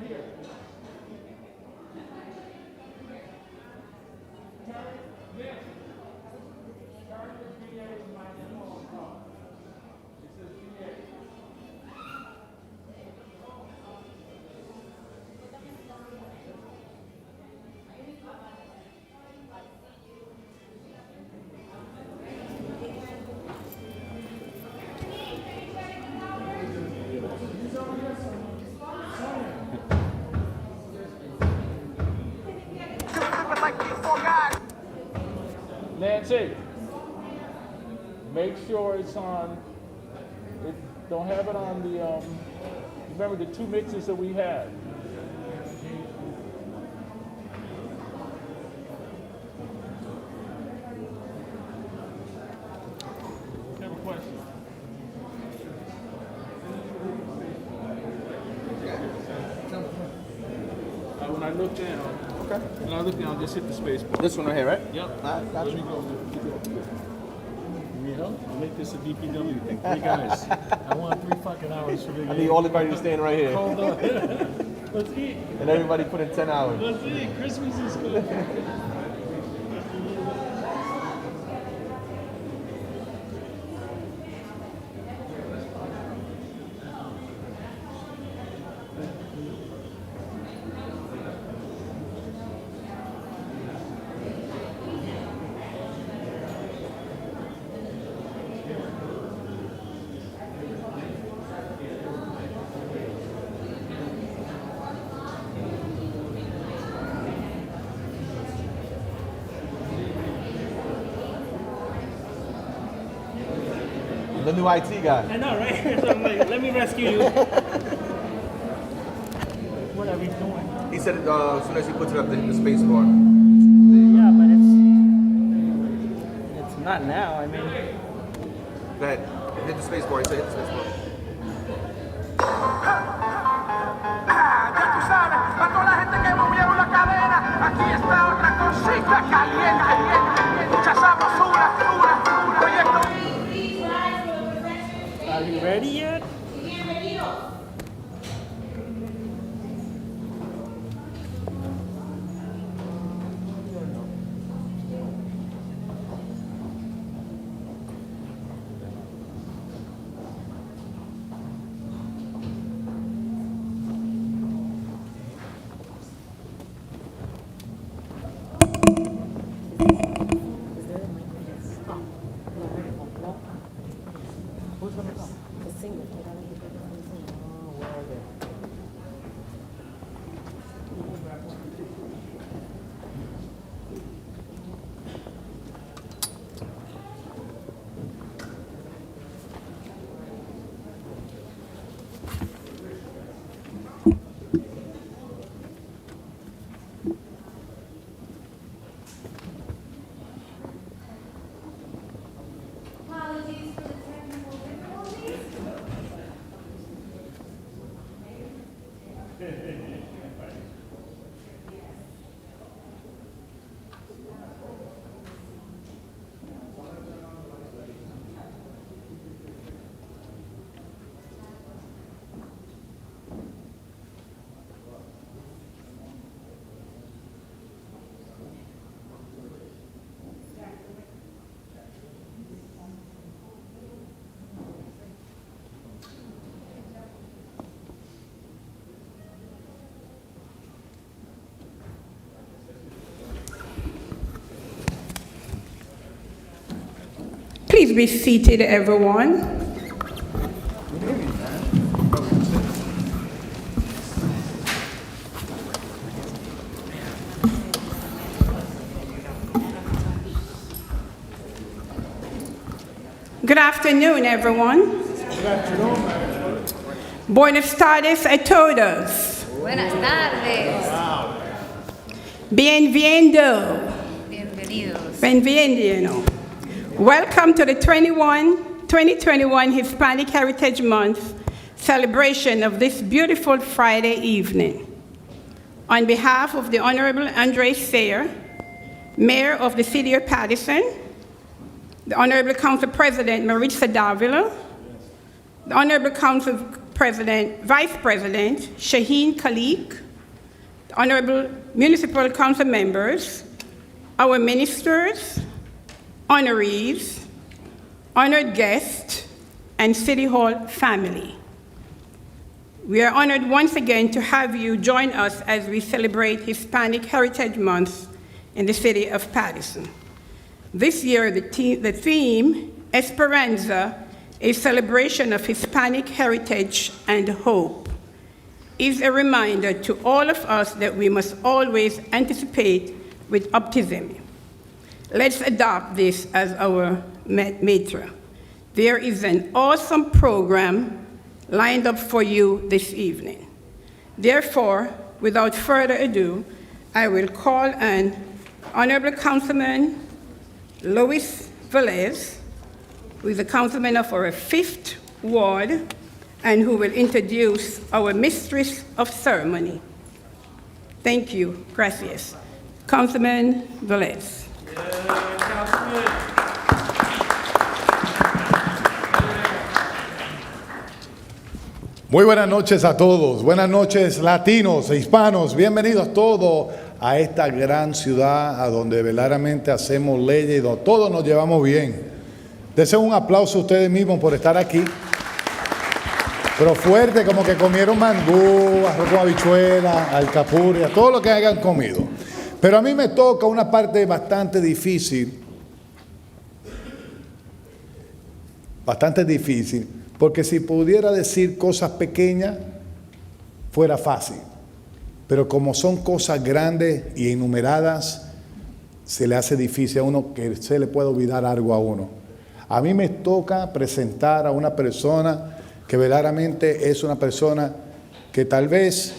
here. Yes. Start with VA with my name on top. It says VA. Nancy, make sure it's on, don't have it on the, remember the 2 mixes that we had. I have a question. When I look down, when I look down, just hit the space bar. This one right here, right? Yep. Got Let you. me go. You need help? I'll make this a DPW thing. 3 guys. I want 3 fucking hours for the game. I need all the guys staying right here. Hold on. Let's eat. And everybody put in 10 hours. Let's eat. Christmas is good. The new IT guy. I know, right? So I'm like, let me rescue you. Whatever he's doing. He said as soon as he puts it up, they hit the space bar. Yeah, but it's not now. I mean, Go ahead. Hit the space bar. He said hit the space bar. Ya tú sabes, para toda la gente que movieron la cadena, aquí está otra cosita caliente. Mucha sabrosura, proyecto. are you ready yet? Apologies for the technical difficulties. Please be seated, everyone. Good afternoon, everyone. Good afternoon. Buenas tardes a todos. Buenas tardes. Bienvenido. Bienvenidos. Bienvenido. Welcome to the 2021 Hispanic Heritage Month celebration of this beautiful Friday evening. On behalf of the Honorable Andre Sayer, Mayor of the City of Paterson, the Honorable Council President Maritza Davila, the Honorable Vice President Shaheen Khalik, honorable municipal council members, our ministers, honorees, honored guests, and City Hall family. We are honored once again to have you join us as we celebrate Hispanic Heritage Month in the city of Paterson. This year, the theme, Esperanza, a celebration of Hispanic heritage and hope, is a reminder to all of us that we must always anticipate with optimism. Let's adopt this as our mantra. There is an awesome program lined up for you this evening. Therefore, without further ado, I will call on Honorable Councilman Luis Velez, who is a councilman of our 5th Ward, and who will introduce our mistress of ceremony. Thank you. Gracias. Councilman Velez. Muy buenas noches a todos, buenas noches latinos e hispanos, bienvenidos todos a esta gran ciudad a donde verdaderamente hacemos leyes y donde todos nos llevamos bien. Deseo un aplauso a ustedes mismos por estar aquí, pero fuerte, como que comieron mangú, arroz con habichuela, alcapurria, todo lo que hayan comido. Pero a mí me toca una parte bastante difícil, porque si pudiera decir cosas pequeñas, fuera fácil. Pero como son cosas grandes y enumeradas, se le hace difícil a uno que se le pueda olvidar algo a uno. A mí me toca presentar a una persona que verdaderamente es una persona que tal vez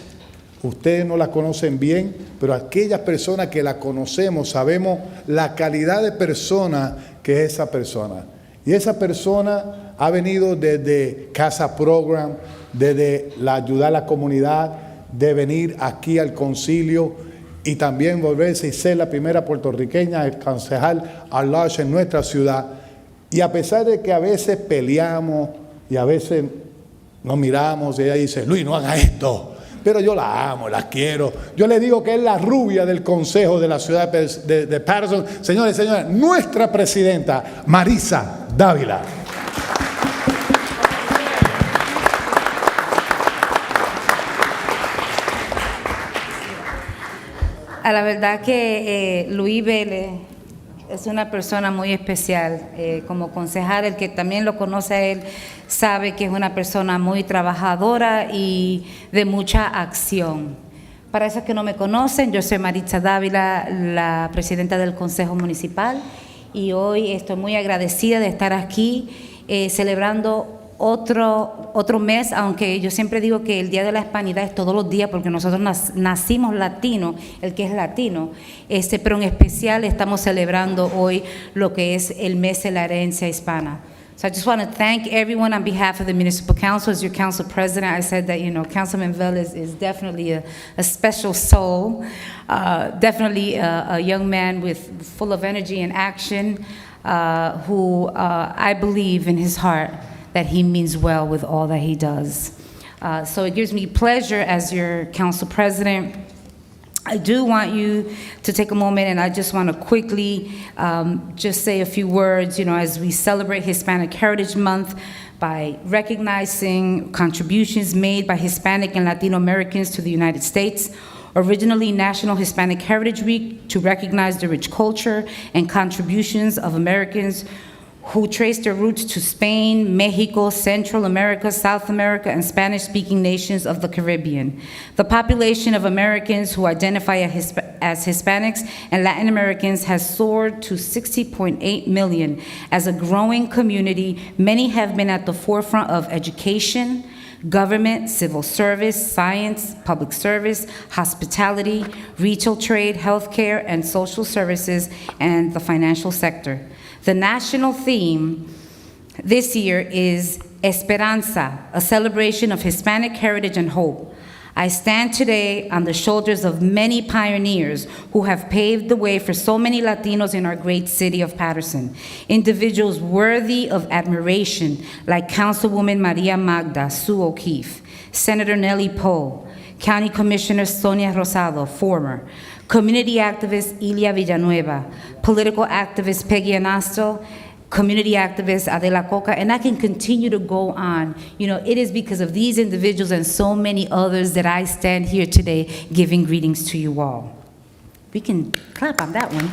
ustedes no la conocen bien, pero aquellas personas que la conocemos sabemos la calidad de persona que es esa persona. Y esa persona ha venido desde Casa Program, desde ayudar a la comunidad, de venir aquí al concilio y también volverse y ser la primera puertorriqueña, el concejal at large en nuestra ciudad. Y a pesar de que a veces peleamos y a veces nos miramos y ella dice, Luis, no haga esto. Pero yo la amo, la quiero. Yo le digo que es la rubia del consejo de la ciudad de Paterson. Señores y señores, nuestra presidenta, Marisa Dávila. A la verdad que Luis Vélez es una persona muy especial. Como concejal, el que también lo conoce a él sabe que es una persona muy trabajadora y de mucha acción. Para esos que no me conocen, yo soy Marisa Dávila, la presidenta del Consejo Municipal, y hoy estoy muy agradecida de estar aquí celebrando otro mes, aunque yo siempre digo que el Día de la Hispanidad es todos los días porque nosotros nacimos latinos, el que es latino, pero en especial estamos celebrando hoy lo que es el mes de la herencia hispana. So I just want to thank everyone on behalf of the Municipal Council. As your council president, I said that, Councilman Velez is definitely a special soul, definitely a young man full of energy and action, who I believe in his heart that he means well with all that he does. So it gives me pleasure as your council president. I do want you to take a moment, and I just want to quickly just say a few words, as we celebrate Hispanic Heritage Month by recognizing contributions made by Hispanic and Latino Americans to the United States. Originally National Hispanic Heritage Week to recognize the rich culture and contributions of Americans who trace their roots to Spain, Mexico, Central America, South America, and Spanish-speaking nations of the Caribbean. The population of Americans who identify as Hispanics and Latin Americans has soared to 60.8 million. As a growing community, many have been at the forefront of education, government, civil service, science, public service, hospitality, retail trade, healthcare, and social services, and the financial sector. The national theme this year is Esperanza, a celebration of Hispanic heritage and hope. I stand today on the shoulders of many pioneers who have paved the way for so many Latinos in our great city of Paterson, individuals worthy of admiration like Councilwoman Maria Magda Sue O'Keefe, Senator Nellie Poe, County Commissioner Sonia Rosado, former, community activist Ilia Villanueva, political activist Peggy Anasto, community activist Adela Coca, and I can continue to go on. You know, it is because of these individuals and so many others that I stand here today giving greetings to you all. We can clap on that one.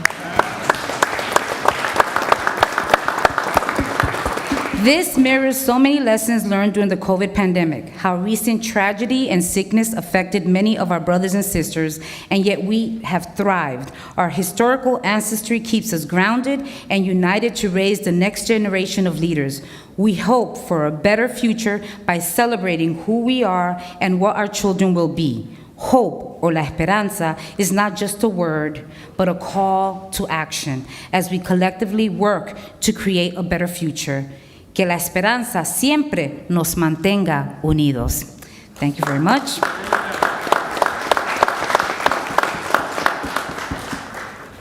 This mirrors so many lessons learned during the COVID pandemic, how recent tragedy and sickness affected many of our brothers and sisters, and yet we have thrived. Our historical ancestry keeps us grounded and united to raise the next generation of leaders. We hope for a better future by celebrating who we are and what our children will be. Hope, or la esperanza, is not just a word, but a call to action as we collectively work to create a better future. Que la esperanza siempre nos mantenga unidos. Thank you very much.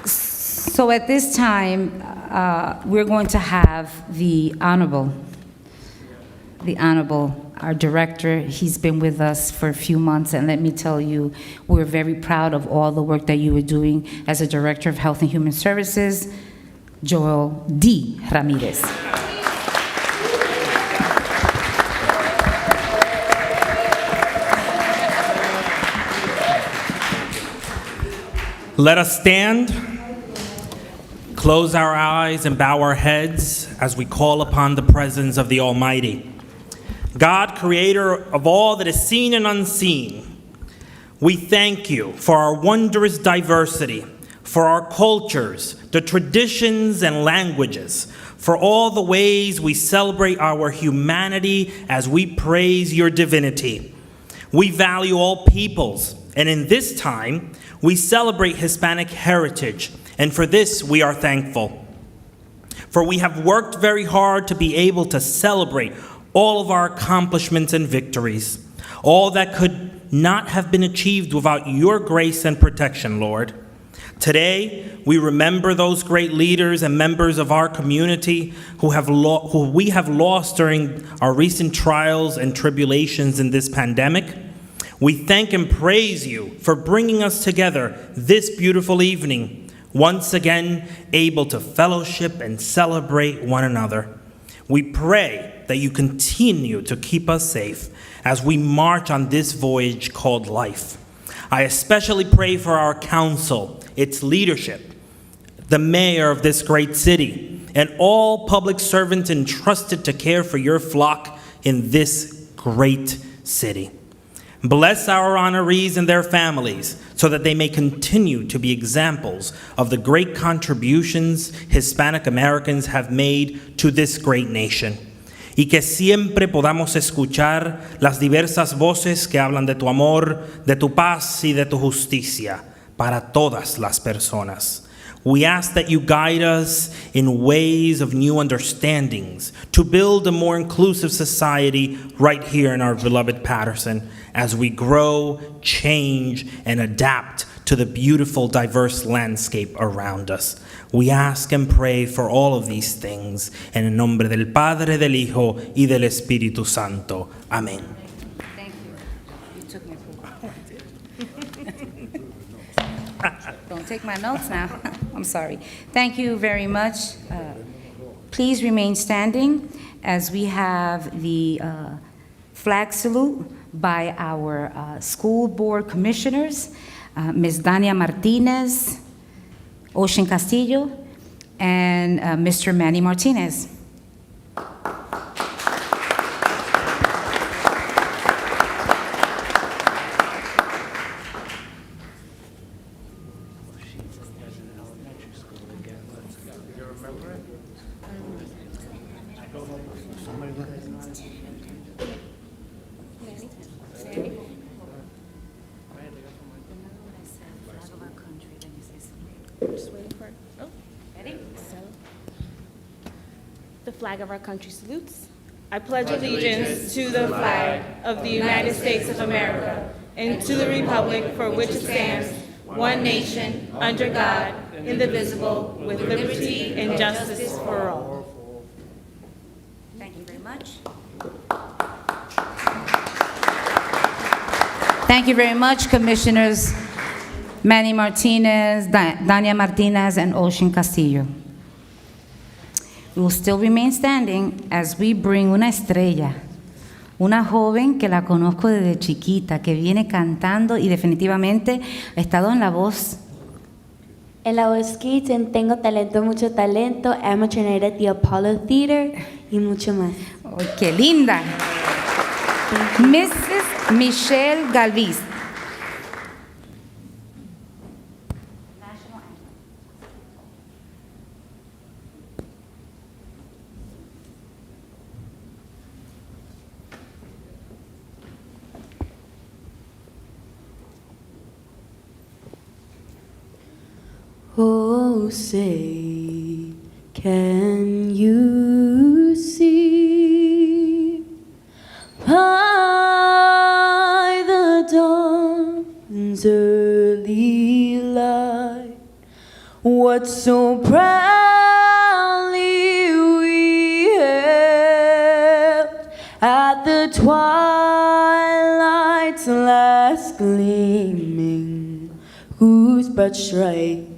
So at this time, we're going to have the Honorable, our director. He's been with us for a few months, and let me tell you, we're very proud of all the work that you are doing as a Director of Health and Human Services, Joel D. Ramirez. Let us stand, close our eyes, and bow our heads as we call upon the presence of the Almighty. God, creator of all that is seen and unseen, we thank you for our wondrous diversity, for our cultures, the traditions and languages, for all the ways we celebrate our humanity as we praise your divinity. We value all peoples, and in this time, we celebrate Hispanic heritage, and for this we are thankful. For we have worked very hard to be able to celebrate all of our accomplishments and victories, all that could not have been achieved without your grace and protection, Lord. Today, we remember those great leaders and members of our community who we have lost during our recent trials and tribulations in this pandemic. We thank and praise you for bringing us together this beautiful evening, once again able to fellowship and celebrate one another. We pray that you continue to keep us safe as we march on this voyage called life. I especially pray for our council, its leadership, the mayor of this great city, and all public servants entrusted to care for your flock in this great city. Bless our honorees and their families so that they may continue to be examples of the great contributions Hispanic Americans have made to this great nation. Y que siempre podamos escuchar las diversas voces que hablan de tu amor, de tu paz y de tu justicia para todas las personas. We ask that you guide us in ways of new understandings to build a more inclusive society right here in our beloved Paterson as we grow, change, and adapt to the beautiful, diverse landscape around us. We ask and pray for all of these things en el nombre del Padre, del Hijo, y del Espíritu Santo. Amén. Thank you. You took my Don't take my notes now. I'm sorry. Thank you very much. Please remain standing as we have the flag salute by our school board commissioners, Ms. Dania Martinez, Ocean Castillo, and Mr. Manny Martinez. The flag of our country salutes. I pledge allegiance to the flag of the United States of America and to the republic for which it stands, one nation, under God, indivisible, with liberty and justice for all. Thank you very much. Thank you very much, Commissioners Manny Martinez, Dania Martinez, and Ocean Castillo. We will still remain standing as we bring una estrella, una joven que la conozco desde chiquita, que viene cantando y definitivamente ha estado en la voz. En la voz Kids, tengo talento, mucho talento, amateur night at the Apollo Theater y mucho más. Oh, ¡qué linda! Mrs. Michelle Galvis. Oh, say, can you see by the dawn's early light what so proudly we hailed at the twilight's last gleaming, whose broad stripes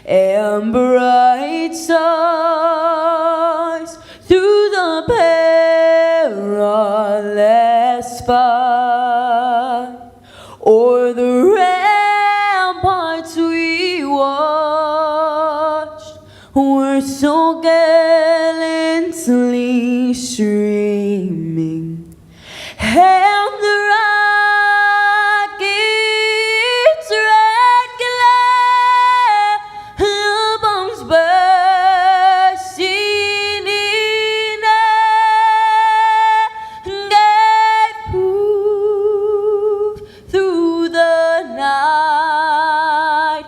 and bright stars through the perilous fight o'er the ramparts we watched were so gallantly streaming, and the rocket's red glare, the bombs bursting in air, gave proof through the night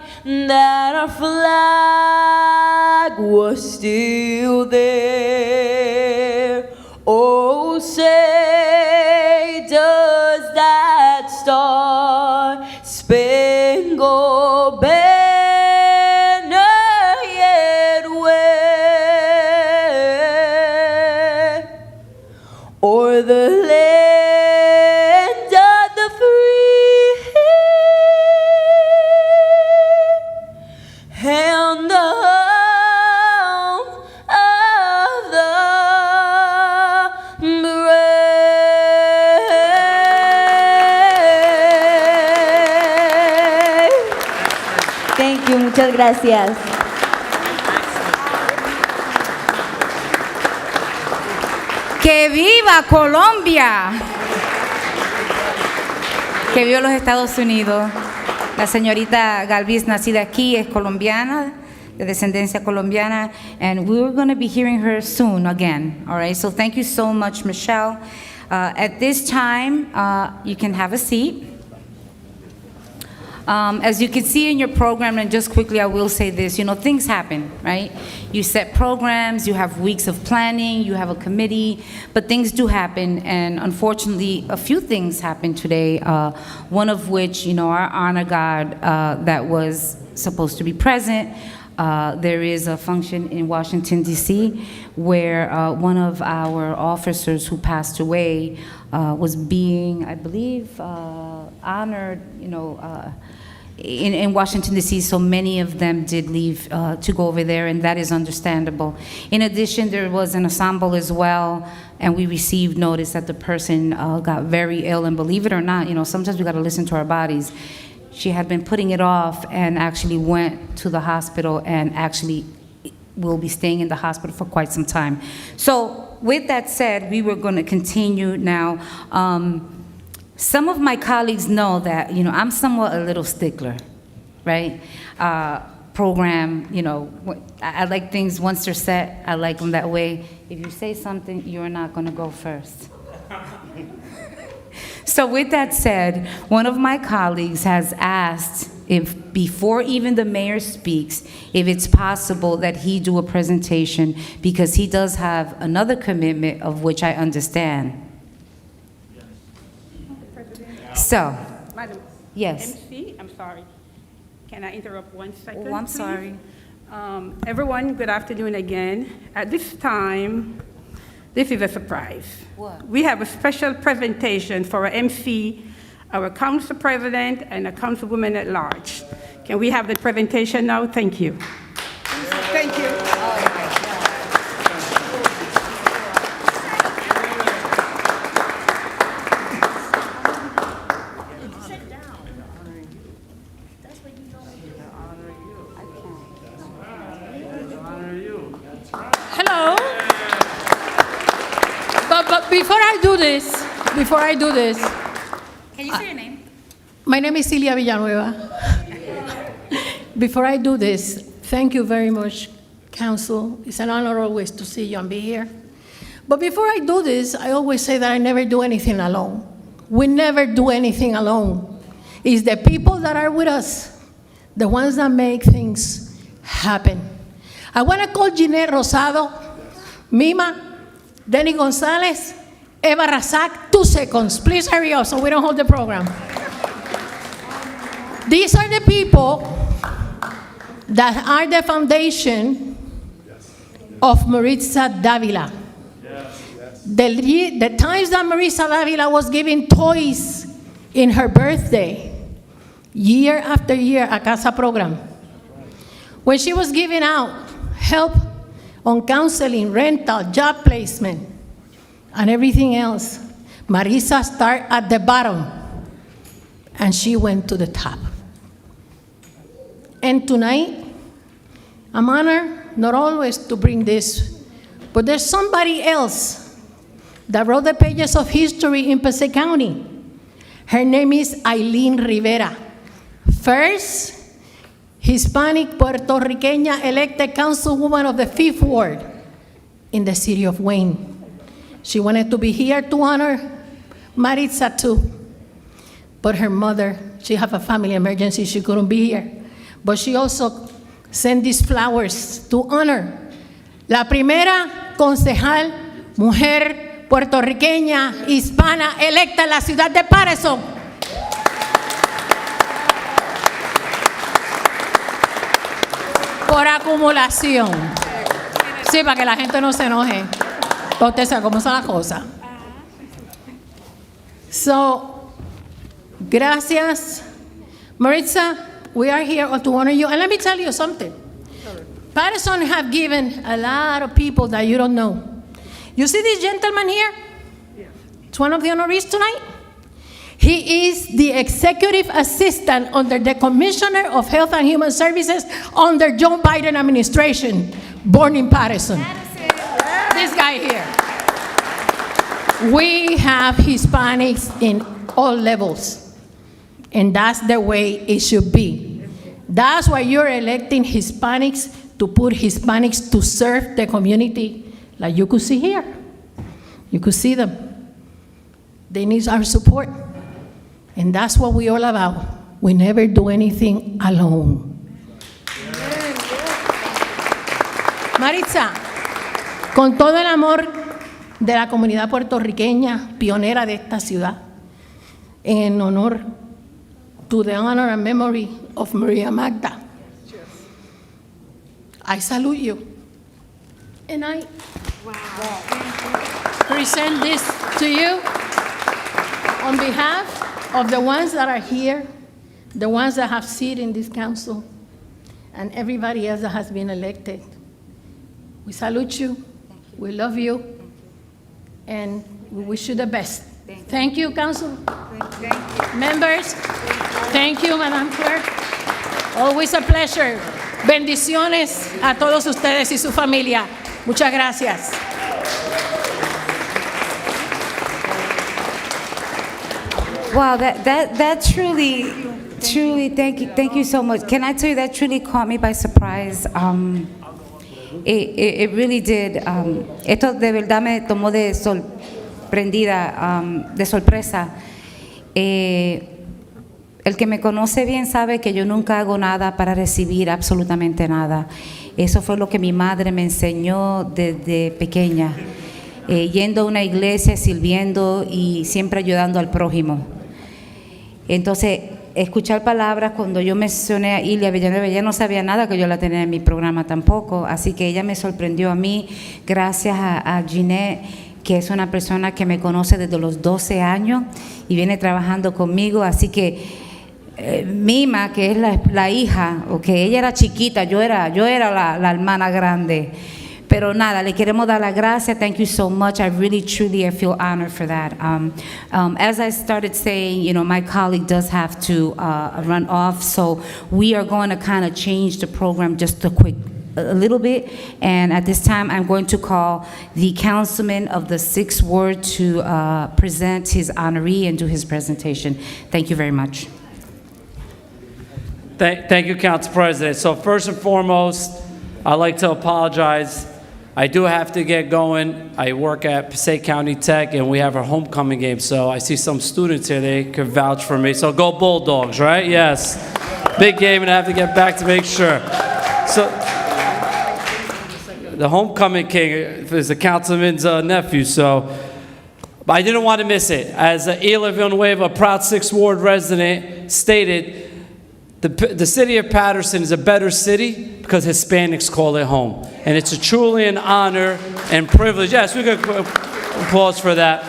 that our flag was still there. Oh, say, does that star-spangled banner yet wave o'er the land of the free and the home of the brave? Thank you, muchas gracias. ¡Que viva Colombia! Que viva los Estados Unidos. La señorita Galvis, nacida aquí, es colombiana, de descendencia colombiana, and we're going to be hearing her soon again. All right, so thank you so much, Michelle. At this time, you can have a seat. As you can see in your program, and just quickly I will say this, you know, things happen, right? You set programs, you have weeks of planning, you have a committee, but things do happen, and unfortunately, a few things happened today, one of which, you know, our honor guard that was supposed to be present, there is a function in Washington, D.C., where one of our officers who passed away was being, I believe, honored, you know, in Washington, D.C., so many of them did leave to go over there, and that is understandable. In addition, there was an ensemble as well, and we received notice that the person got very ill, and believe it or not, you know, sometimes we got to listen to our bodies. She had been putting it off and actually went to the hospital and actually will be staying in the hospital for quite some time. So with that said, we were going to continue now. Some of my colleagues know that, you know, I'm somewhat a little stickler, right? Program, you know, I like things once they're set, I like them that way. If you say something, you're not going to go first. So with that said, one of my colleagues has asked if, before even the mayor speaks, if it's possible that he do a presentation, because he does have another commitment of which I understand. So, Madam. Yes. MC, I'm sorry. Can I interrupt 1 second? Oh, I'm please? sorry. Everyone, good afternoon again. At this time, this is a surprise. What? We have a special presentation for our MC, our council president, and a councilwoman at large. Can we have the presentation now? Thank you. Thank you. Hello. But before I do this, Can you say your name? my name is Celia Villanueva. Before I do this, thank you very much, Council. It's an honor always to see you and be here. But before I do this, I always say that I never do anything alone. We never do anything alone. It's the people that are with us, the ones that make things happen. I want to call Ginette Rosado, Mima, Denny Gonzalez, Eva Razak, 2 seconds. Please hurry up so we don't hold the program. These are the people that are the foundation of Maritza Davila. The times that Maritza Davila was giving toys in her birthday, year after year, a Casa program. When she was giving out help on counseling, rental, job placement, and everything else, Marisa started at the bottom, and she went to the top. And tonight, I'm honored not always to bring this, but there's somebody else that wrote the pages of history in Passaic County. Her name is Aileen Rivera. First Hispanic Puertorriqueña elected councilwoman of the 5th Ward in the city of Wayne. She wanted to be here to honor Maritza too, but her mother, she had a family emergency, she couldn't be here. But she also sent these flowers to honor la primera concejal mujer puertorriqueña hispana electa en la ciudad de Paterson. Por acumulación. Sí, para que la gente no se enoje. Usted sabe cómo son las cosas. So, gracias. Maritza, we are here to honor you. And let me tell you something. Paterson have given a lot of people that you don't know. You see this gentleman here? It's one of the honorees tonight. He is the executive assistant under the Commissioner of Health and Human Services under Joe Biden administration, born in Paterson. This guy here. We have Hispanics in all levels, and that's the way it should be. That's why you're electing Hispanics, to put Hispanics to serve the community, like you could see here. You could see them. They need our support. And that's what we're all about. We never do anything alone. Maritza, con todo el amor de la comunidad puertorriqueña, pionera de esta ciudad, en honor, to the honor and memory of Maria Magda, I salute you. And I present this to you on behalf of the ones that are here, the ones that have seat in this council, and everybody else that has been elected. We salute you, we love you, and we wish you the best. Thank you, council. Members, thank you, Madam Clerk. Always a pleasure. Bendiciones a todos ustedes y su familia. Muchas gracias. Wow, that truly, thank you so much. Can I tell you that truly caught me by surprise? It really did. Esto de verdad me tomó de sorprendida, de sorpresa. El que me conoce bien sabe que yo nunca hago nada para recibir absolutamente nada. Eso fue lo que mi madre me enseñó desde pequeña, yendo a una iglesia, sirviendo y siempre ayudando al prójimo. Entonces, escuchar palabras, cuando yo mencioné a Ilia Villanueva, ella no sabía nada que yo la tenía en mi programa tampoco, así que ella me sorprendió a mí, gracias a Ginette, que es una persona que me conoce desde los 12 años y viene trabajando conmigo, así que Mima, que es la hija, okay, ella era chiquita, yo era la hermana grande. Pero nada, le queremos dar las gracias. Thank you so much. I feel honored for that. As I started saying, you know, my colleague does have to run off, so we are going to kind of change the program just a little bit. And at this time, I'm going to call the councilman of the 6th Ward to present his honoree and do his presentation. Thank you very much. Thank you, Council President. So first and foremost, I'd like to apologize. I do have to get going. I work at Passaic County Tech, and we have our homecoming game. So I see some students here. They could vouch for me. So go Bulldogs, right? Yes. Big game, and I have to get back to make sure. So the homecoming king is the councilman's nephew. So but I didn't want to miss it. As Ela Villanueva, a proud 6th Ward resident, stated, the city of Paterson is a better city because Hispanics call it home. And it's truly an honor and privilege. Yes, we could applause for that.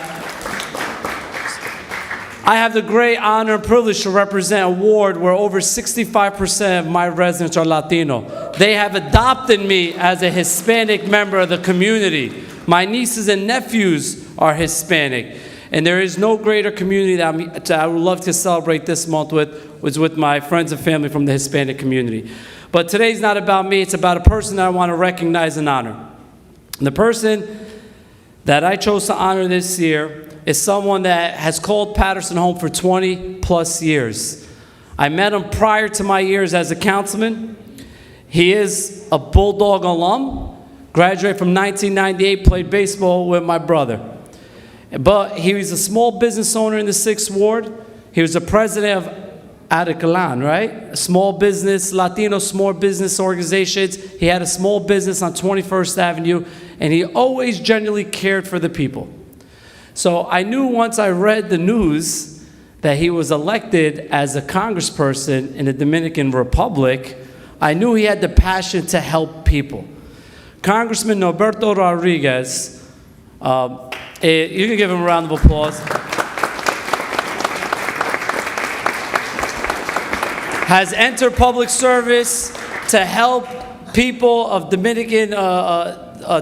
I have the great honor and privilege to represent a ward where over 65% of my residents are Latino. They have adopted me as a Hispanic member of the community. My nieces and nephews are Hispanic. And there is no greater community that I would love to celebrate this month with my friends and family from the Hispanic community. But today's not about me, it's about a person that I want to recognize and honor. And the person that I chose to honor this year is someone that has called Paterson home for 20 plus years. I met him prior to my years as a councilman. He is a Bulldog alum, graduated from 1998, played baseball with my brother. But he was a small business owner in the 6th Ward. He was the president of Adacalan, right? A small business, Latino small business organizations. He had a small business on 21st Avenue, and he always genuinely cared for the people. So I knew once I read the news that he was elected as a congressperson in the Dominican Republic, I knew he had the passion to help people. Congressman Norberto Rodriguez, you can give him a round of applause, has entered public service to help people of Dominican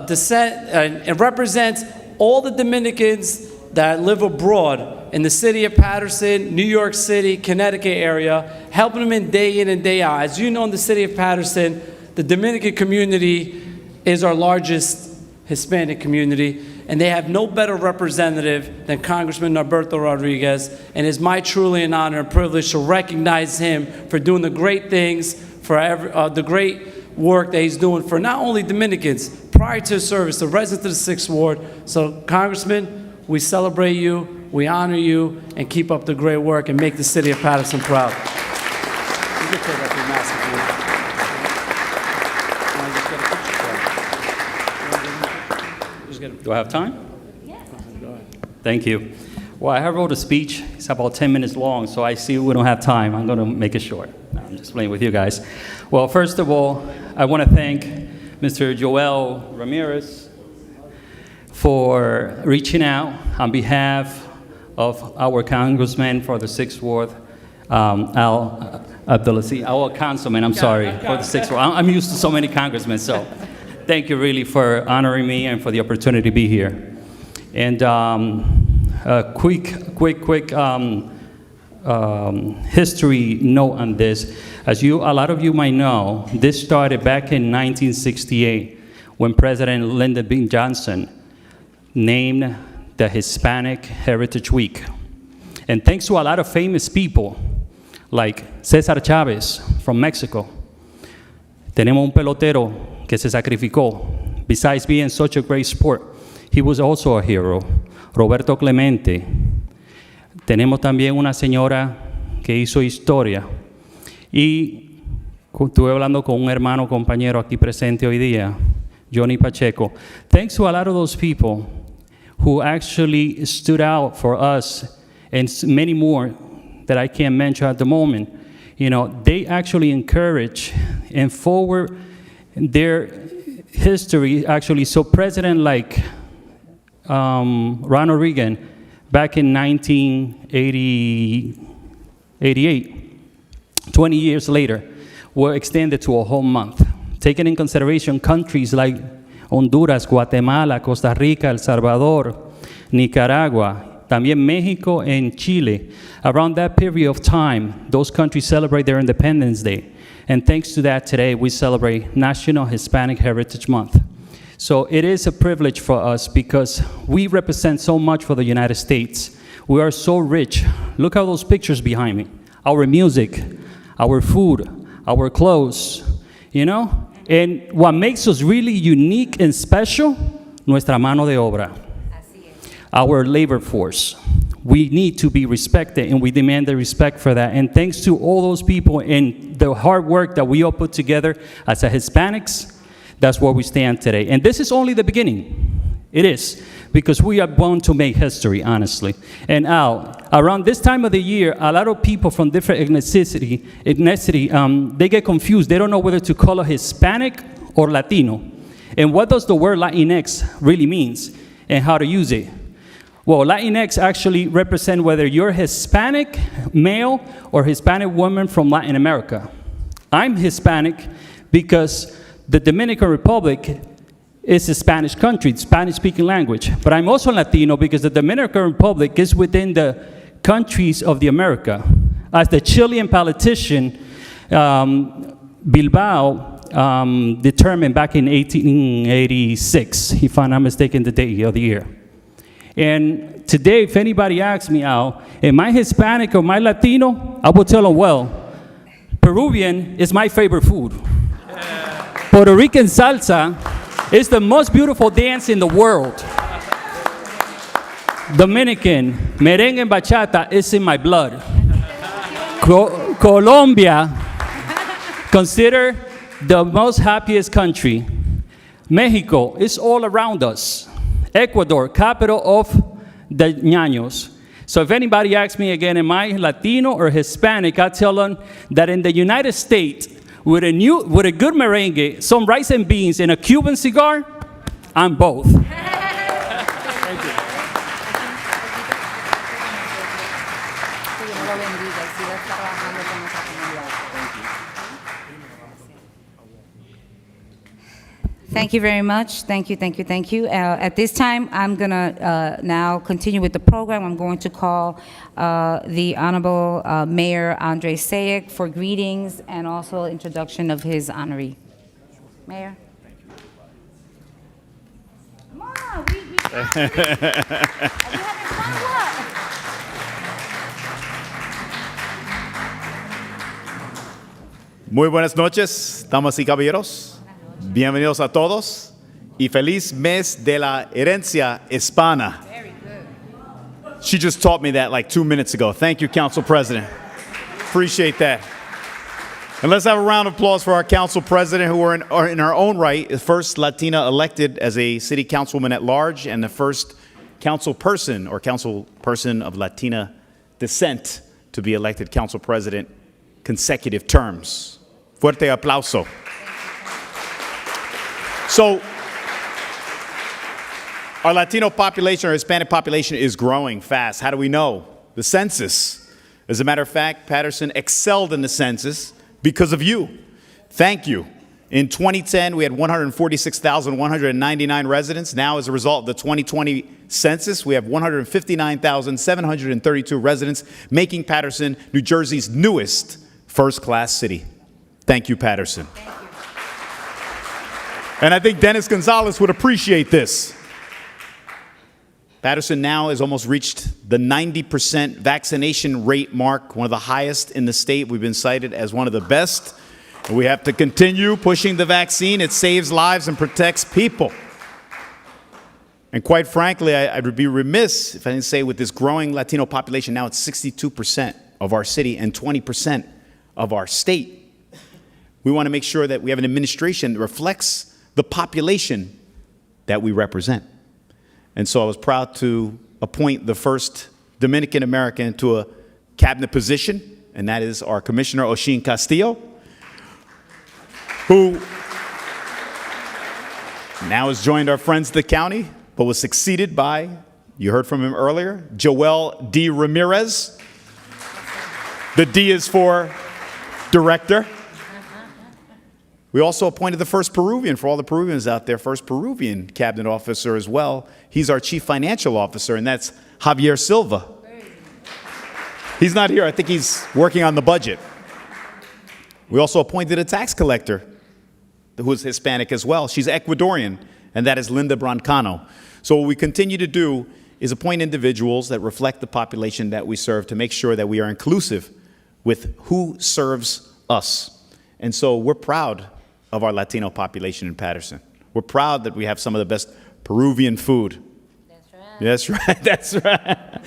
descent and represents all the Dominicans that live abroad in the city of Paterson, New York City, Connecticut area, helping them in and day out. As you know, in the city of Paterson, the Dominican community is our largest Hispanic community, and they have no better representative than Congressman Norberto Rodriguez, and it's my truly an honor and privilege to recognize him for doing the great things, for the great work that he's doing for not only Dominicans, prior to his service, the residents of the 6th Ward. So, Congressman, we celebrate you, we honor you, and keep up the great work and make the city of Paterson proud. You can take off your mask if you want. Do I have time? Yeah. Thank you. Well, I wrote a speech. It's about 10 minutes long, so I see we don't have time. I'm going to make it short. No, I'm just playing with you guys. Well, first of all, I want to thank Mr. Joel Ramirez for reaching out on behalf of our congressman for the 6th Ward, Al Abdulaziz, our councilman, I'm sorry, for the 6th Ward. I'm used to so many congressmen, so thank you really for honoring me and for the opportunity to be here. And a quick history note on this. As a lot of you might know, this started back in 1968 when President Lyndon B. Johnson named the Hispanic Heritage Week. And thanks to a lot of famous people, like Cesar Chavez from Mexico, tenemos un pelotero que se sacrificó. Besides being such a great sport, he was also a hero, Roberto Clemente. Tenemos también una señora que hizo historia. Y estuve hablando con un hermano compañero aquí presente hoy día, Johnny Pacheco. Thanks to a lot of those people who actually stood out for us and many more that I can't mention at the moment, you know, they actually encourage and forward their history, actually. So president like Ronald Reagan, back in 1988, 20 years later, were extended to a whole month, taking in consideration countries like Honduras, Guatemala, Costa Rica, El Salvador, Nicaragua, también Mexico and Chile. Around that period of time, those countries celebrate their Independence Day. And thanks to that, today we celebrate National Hispanic Heritage Month. So it is a privilege for us because we represent so much for the United States. We are so rich. Look at those pictures behind me. Our music, our food, our clothes, you know? And what makes us really unique and special, nuestra mano de obra, our labor force. We need to be respected, and we demand the respect for that. And thanks to all those people and the hard work that we all put together as a Hispanics, that's where we stand today. And this is only the beginning. It is, because we are born to make history, honestly. And around this time of the year, a lot of people from different ethnicity, they get confused. They don't know whether to call it Hispanic or Latino. And what does the word Latinx really means and how to use it? Well, Latinx actually represent whether you're Hispanic male or Hispanic woman from Latin America. I'm Hispanic because the Dominican Republic is a Spanish country, Spanish-speaking language. But I'm also Latino because the Dominican Republic is within the countries of the America. As the Chilean politician Bilbao determined back in 1886, if I'm not mistaken, the date of the year. And today, if anybody asks me, Al, am I Hispanic or am I Latino? I will tell them, well, Peruvian is my favorite food. Puerto Rican salsa is the most beautiful dance in the world. Dominican, merengue and bachata is in my blood. Colombia, considered the most happiest country. Mexico is all around us. Ecuador, capital of the Ñaños. So if anybody asks me again, am I Latino or Hispanic, I tell them that in the United States, with a good merengue, some rice and beans, and a Cuban cigar, I'm both. Thank you very much. Thank you, thank you, thank you. At this time, I'm going to now continue with the program. I'm going to call the Honorable Mayor Andre Sayek for greetings and also introduction of his honoree. Mayor. Come on, we Muy buenas noches, damas y caballeros. Bienvenidos a todos y feliz mes de la herencia hispana. She just taught me that like 2 minutes ago. Thank you, Council President. Appreciate that. And let's have a round of applause for our Council President, who are in our own right, the first Latina elected as a city councilwoman at large and the first council person or council person of Latina descent to be elected Council President consecutive terms. Fuerte aplauso. So, our Latino population, our Hispanic population is growing fast. How do we know? The census. As a matter of fact, Paterson excelled in the census because of you. Thank you. In 2010, we had 146,199 residents. Now, as a result of the 2020 census, we have 159,732 residents, making Paterson New Jersey's newest first-class city. Thank you, Paterson. Thank you. And I think Dennis Gonzalez would appreciate this. Paterson now has almost reached the 90% vaccination rate mark, one of the highest in the state. We've been cited as one of the best. And we have to continue pushing the vaccine. It saves lives and protects people. And quite frankly, I would be remiss if I didn't say with this growing Latino population, now it's 62% of our city and 20% of our state. We want to make sure that we have an administration that reflects the population that we represent. And so I was proud to appoint the first Dominican American to a cabinet position, and that is our Commissioner Oshin Castillo, who now has joined our friends of the county, but was succeeded by, you heard from him earlier, Joel D. Ramirez. The D is for director. We also appointed the first Peruvian, for all the Peruvians out there, first Peruvian cabinet officer as well. He's our chief financial officer, and that's Javier Silva. He's not here. I think he's working on the budget. We also appointed a tax collector who is Hispanic as well. She's Ecuadorian, and that is Linda Broncano. So what we continue to do is appoint individuals that reflect the population that we serve to make sure that we are inclusive with who serves us. And so we're proud of our Latino population in Paterson. We're proud that we have some of the best Peruvian food. That's right. That's right.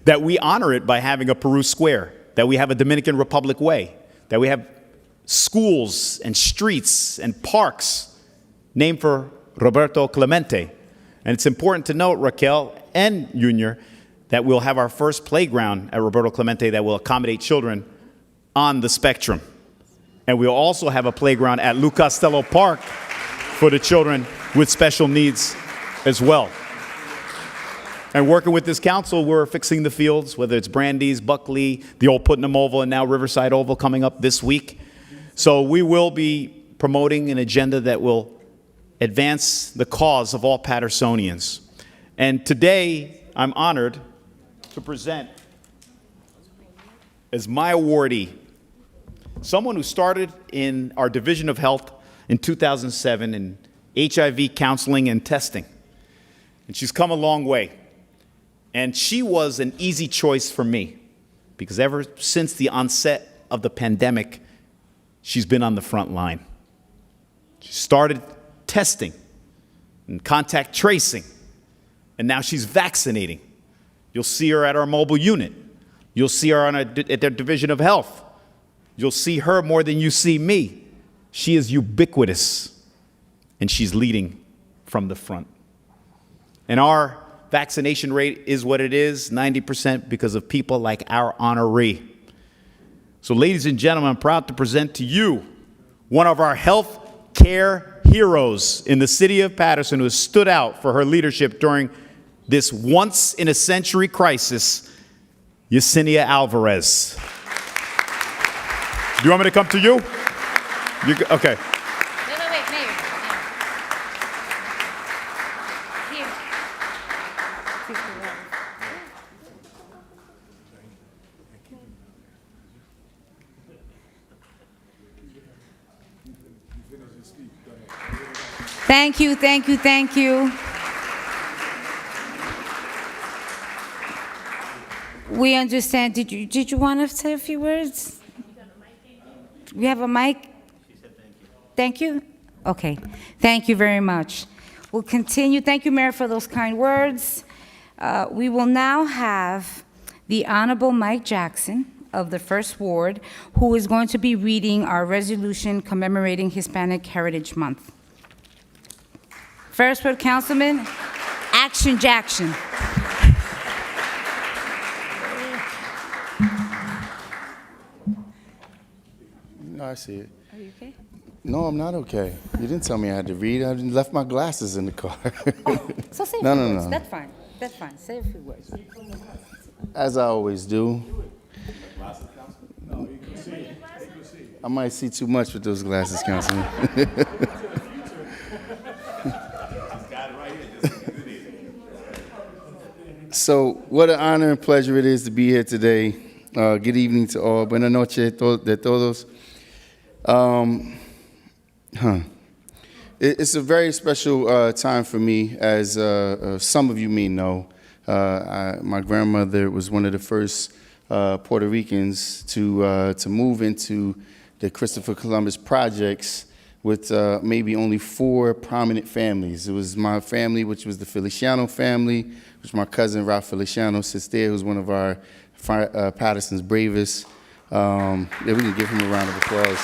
That we honor it by having a Peru Square, that we have a Dominican Republic Way, that we have schools and streets and parks named for Roberto Clemente. And it's important to note, Raquel and Junior, that we'll have our first playground at Roberto Clemente that will accommodate children on the spectrum. And we'll also have a playground at Lou Costello Park for the children with special needs as well. And working with this council, we're fixing the fields, whether it's Brandeis, Buckley, the old Putnam Oval, and now Riverside Oval coming up this week. So we will be promoting an agenda that will advance the cause of all Patersonians. And today, I'm honored to present as my awardee someone who started in our Division of Health in 2007 in HIV counseling and testing. And she's come a long way. And she was an easy choice for me because ever since the onset of the pandemic, she's been on the front line. She started testing and contact tracing, and now she's vaccinating. You'll see her at our mobile unit. You'll see her at their Division of Health. You'll see her more than you see me. She is ubiquitous, and she's leading from the front. And our vaccination rate is what it is, 90%, because of people like our honoree. So ladies and gentlemen, I'm proud to present to you one of our health care heroes in the city of Paterson who has stood out for her leadership during this once-in-a-century crisis, Yesenia Alvarez. Do you want me to come to you? Okay. Wait, Mayor. Here. Thank you, thank you, thank you. We understand. Did you want to say a few words? We have a mic? She said thank you. Thank you? Okay. Thank you very much. We'll continue. Thank you, Mayor, for those kind words. We will now have the Honorable Mike Jackson of the First Ward, who is going to be reading our resolution commemorating Hispanic Heritage Month. First Ward Councilman, Action Jackson. No, I see it. Are you okay? No, I'm not okay. You didn't tell me I had to read. I left my glasses in the car. So say a No, few no, words. no. That's fine. That's fine. Say a few words. As I always do. I might see too much with those glasses, Councilman. So, what an honor and pleasure it is to be here today. Good evening to all. Buenas noches de todos. It's a very special time for me, as some of you may know. My grandmother was one of the first Puerto Ricans to move into the Christopher Columbus projects with maybe only 4 prominent families. It was my family, which was the Feliciano family, which my cousin Ralph Feliciano sits there, who's one of our Paterson's bravest. Yeah, we can give him a round of applause.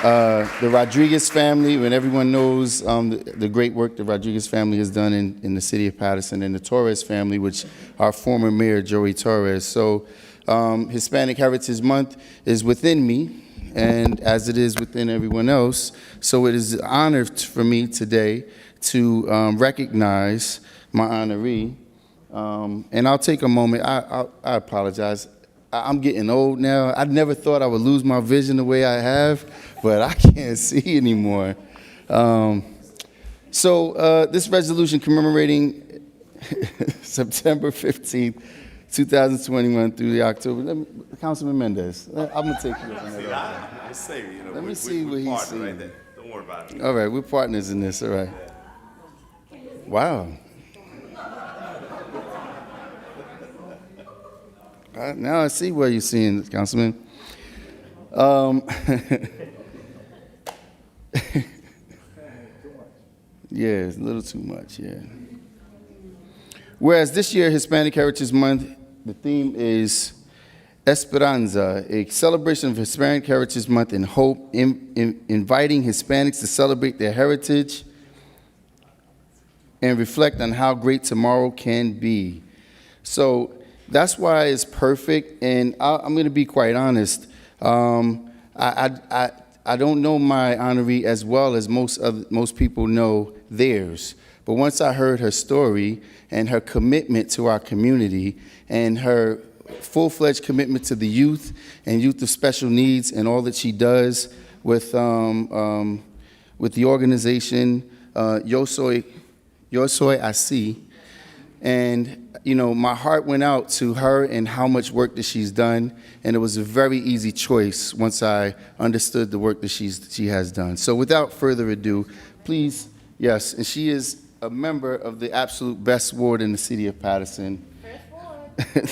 The Rodriguez family, when everyone knows the great work the Rodriguez family has done in the city of Paterson, and the Torres family, which our former mayor, Joey Torres. So Hispanic Heritage Month is within me, and as it is within everyone else. So it is an honor for me today to recognize my honoree. And I'll take a moment. I apologize. I'm getting old now. I never thought I would lose my vision the way I have, but I can't see anymore. So this resolution commemorating September 15th, 2021 through the October. Councilman Mendez, I'm going to take you up on that. Let me see what he's saying. Right there. Don't worry about it. All right, we're partners in this, all right. Wow. Now I see where you're seeing this, Councilman. Yeah, it's a little too much, yeah. Whereas this year, Hispanic Heritage Month, the theme is Esperanza, a celebration of Hispanic Heritage Month and hope, inviting Hispanics to celebrate their heritage and reflect on how great tomorrow can be. So that's why it's perfect, and I'm going to be quite honest. I don't know my honoree as well as most people know theirs. But once I heard her story and her commitment to our community and her full-fledged commitment to the youth and youth of special needs and all that she does with the organization Yo Soy Así, and you know, my heart went out to her and how much work that she's done, and it was a very easy choice once I understood the work that she has done. So without further ado, please, yes, and she is a member of the absolute best ward in the city of Paterson.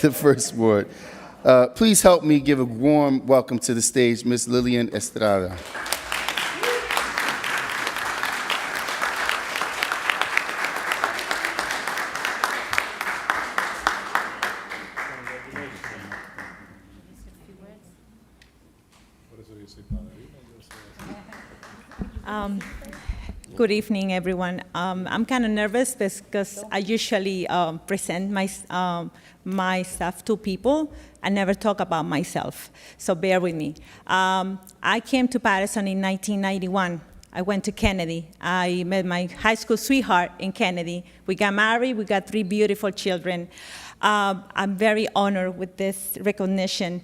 The first ward. Please help me give a warm welcome to the stage, Miss Lillian Estrada. Good evening, everyone. I'm kind of nervous because I usually present my stuff to people. I never talk about myself, so bear with me. I came to Paterson in 1991. I went to Kennedy. I met my high school sweetheart in Kennedy. We got married. We got 3 beautiful children. I'm very honored with this recognition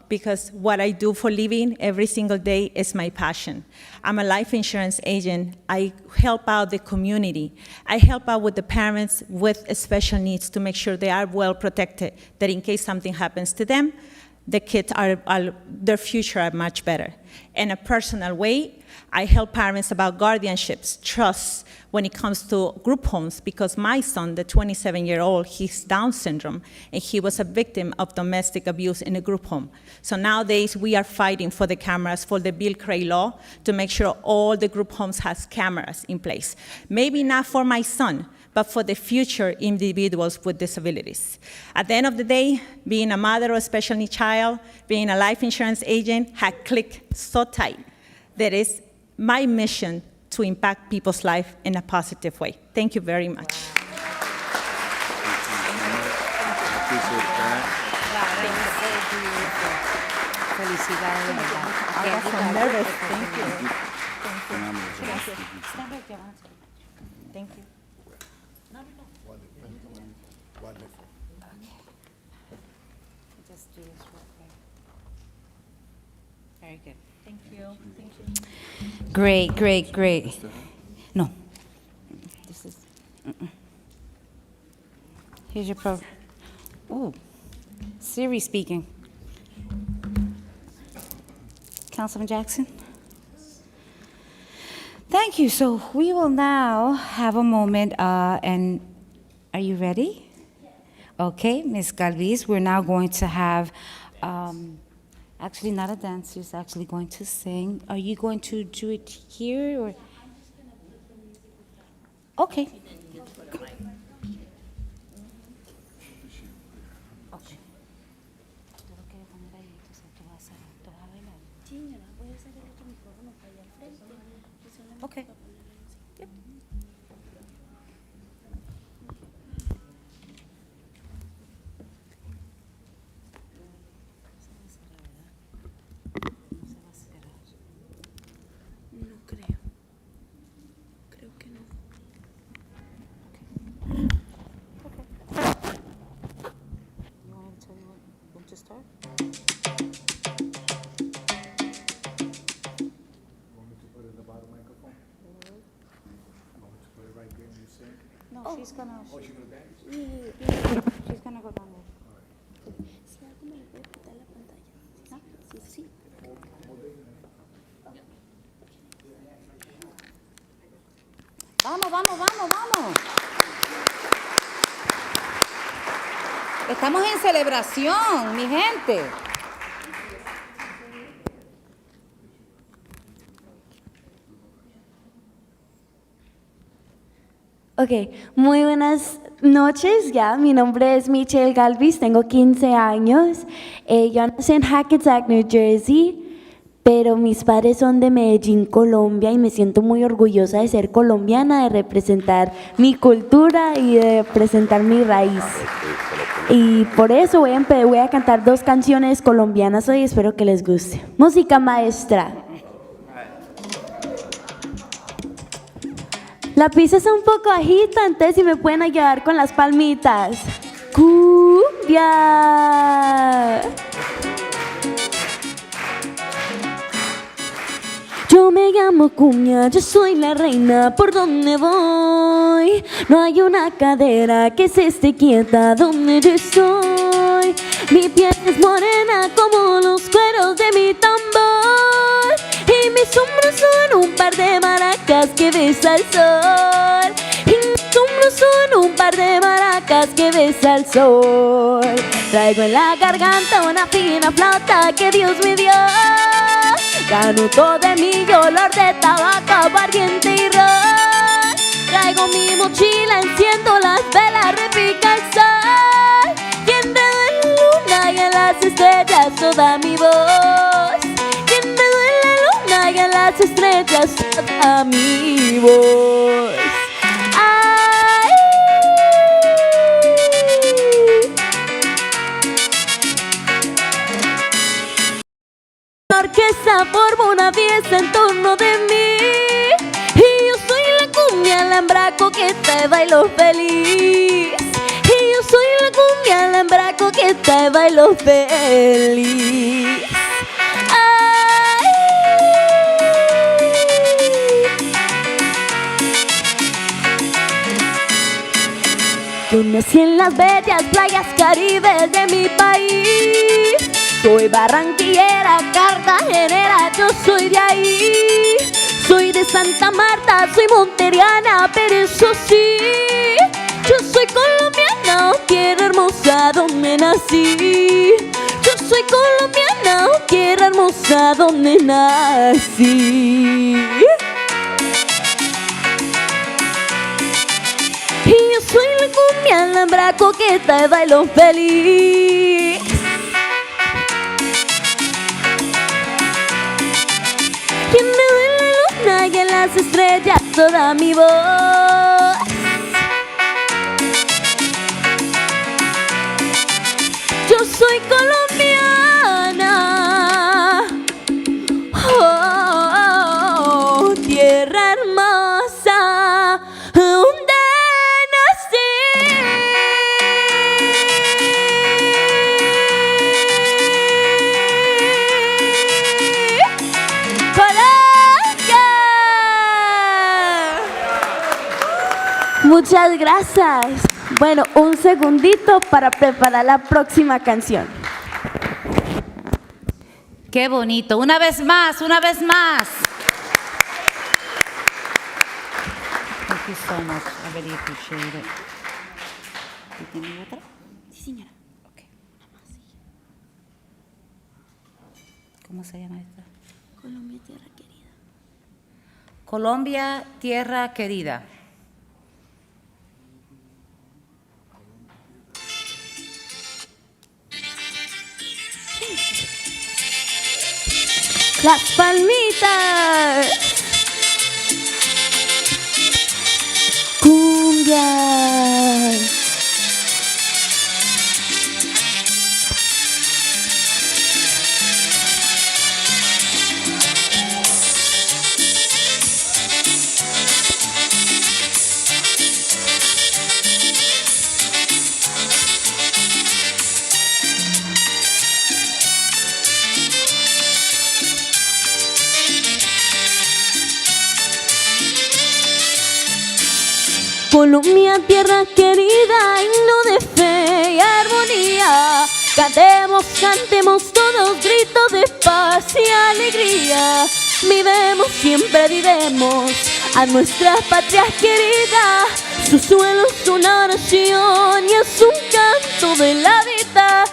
because what I do for living every single day is my passion. I'm a life insurance agent. I help out the community. I help out with the parents with special needs to make sure they are well protected, that in case something happens to them, the kids their future are much better. In a personal way, I help parents about guardianships, trust when it comes to group homes, because my son, the 27-year-old, he's Down syndrome, and he was a victim of domestic abuse in a group home. So nowadays, we are fighting for the cameras, for the Bill Cray law, to make sure all the group homes has cameras in place. Maybe not for my son, but for the future individuals with disabilities. At the end of the day, being a mother of a special needs child, being a life insurance agent, had clicked so tight that it's my mission to impact people's life in a positive way. Thank you very much. I'm nervous. Thank you. Thank you. Just do this real quick. Very good. Thank you. Thank you. Great, great, great. No. This is. Here's your pro. Ooh. Siri speaking. Councilman Jackson? Thank you. So we will now have a moment, and are you ready? Okay, Ms. Galvis, we're now going to have, actually not a dance, she's actually going to sing. Are you going to do it here, or? Okay. Okay. Yep. No creo. Creo que no. You want me to tell you when to start? No, she's gonna. Oh, she's gonna dance? Yeah. She's gonna go down there. Si algo me puede quitar la pantalla. ¿Ah? Sí, sí. Vamos, vamos, vamos, vamos. Estamos en celebración, mi gente. Ok, muy buenas noches, ya, mi nombre es Michelle Galvis, tengo 15 años, yo nací en Hackensack, New Jersey, pero mis padres son de Medellín, Colombia, y me siento muy orgullosa de ser colombiana, de representar mi cultura y de representar mi raíz. Y por eso voy a cantar 2 canciones colombianas hoy, espero que les guste. Música maestra. La pista es un poco bajita, entonces si me pueden ayudar con las palmitas. Cumbia. Yo me llamo Cumbia, yo soy la reina por donde voy. No hay una cadera que se esté quieta donde yo estoy. Mi piel es morena como los cueros de mi tambor. Y mis hombros son un par de maracas que besa el sol. Y mis hombros son un par de maracas que besa el sol. Traigo en la garganta una fina flauta que Dios me dio. Canuto de mi olor de tabaco, aguardiente y ron. Traigo mi mochila, enciendo las velas, repica el sol. Y enredo en la luna y en las estrellas toda mi voz. Y enredo en la luna y en las estrellas toda mi voz. Ay. La orquesta forma una fiesta en torno de mí. Y yo soy la cumbia, la hembra coqueta, bailo feliz. Y yo soy la cumbia, la hembra coqueta, bailo feliz. Ay. Yo nací en las bellas playas caribes de mi país. Soy barranquillera, cartagenera, yo soy de ahí. Soy de Santa Marta, soy monteriana, pero eso sí, yo soy colombiana, tierra hermosa donde nací. Yo soy colombiana, tierra hermosa donde nací. Y yo soy la cumbia, la hembra coqueta, bailo feliz. Y en la luna y en las estrellas toda mi voz. Yo soy colombiana, oh, tierra hermosa donde nací. Muchas gracias. Bueno, un segundito para preparar la próxima canción. Qué bonito. Una vez más, una vez más. Thank you so much. I really appreciate it. ¿Tiene otra? Sí, señora. Okay. ¿Cómo se llama esta? Colombia, tierra querida. Colombia, tierra querida. Las palmitas. Cumbia. Colombia, tierra querida, himno de fe y armonía. Cantemos, cantemos todos, gritos de paz y alegría. Vivemos, siempre vivemos a nuestra patria querida. Su suelo es una oración y es un canto de la vida.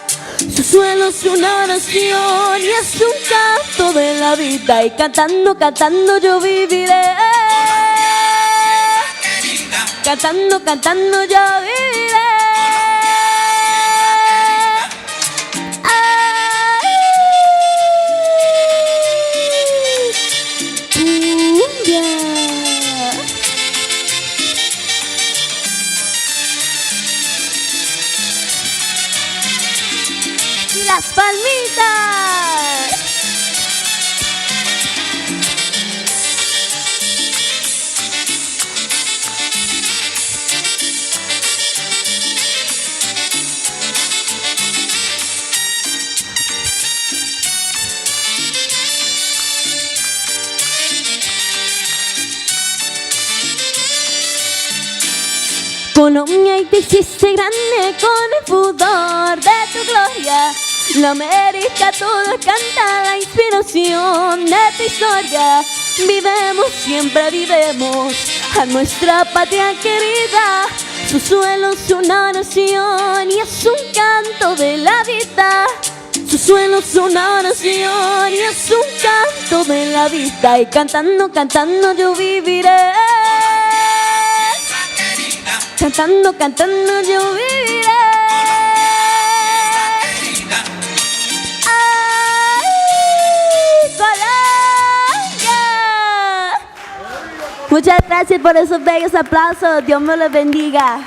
Su suelo es una oración y es un canto de la vida. Y cantando, cantando yo viviré. Cantando, cantando yo viviré. Cumbia. Y las palmitas. Colombia, y te hiciste grande con el pudor de tu gloria. La América toda canta la inspiración de tu historia. Vivemos, siempre vivemos a nuestra patria querida. Su suelo es una oración y es un canto de la vida. Su suelo es una oración y es un canto de la vida. Y cantando, cantando yo viviré. Cantando, cantando yo viviré. ¡Ay, Colombia! Muchas gracias por esos bellos aplausos. Dios me los bendiga.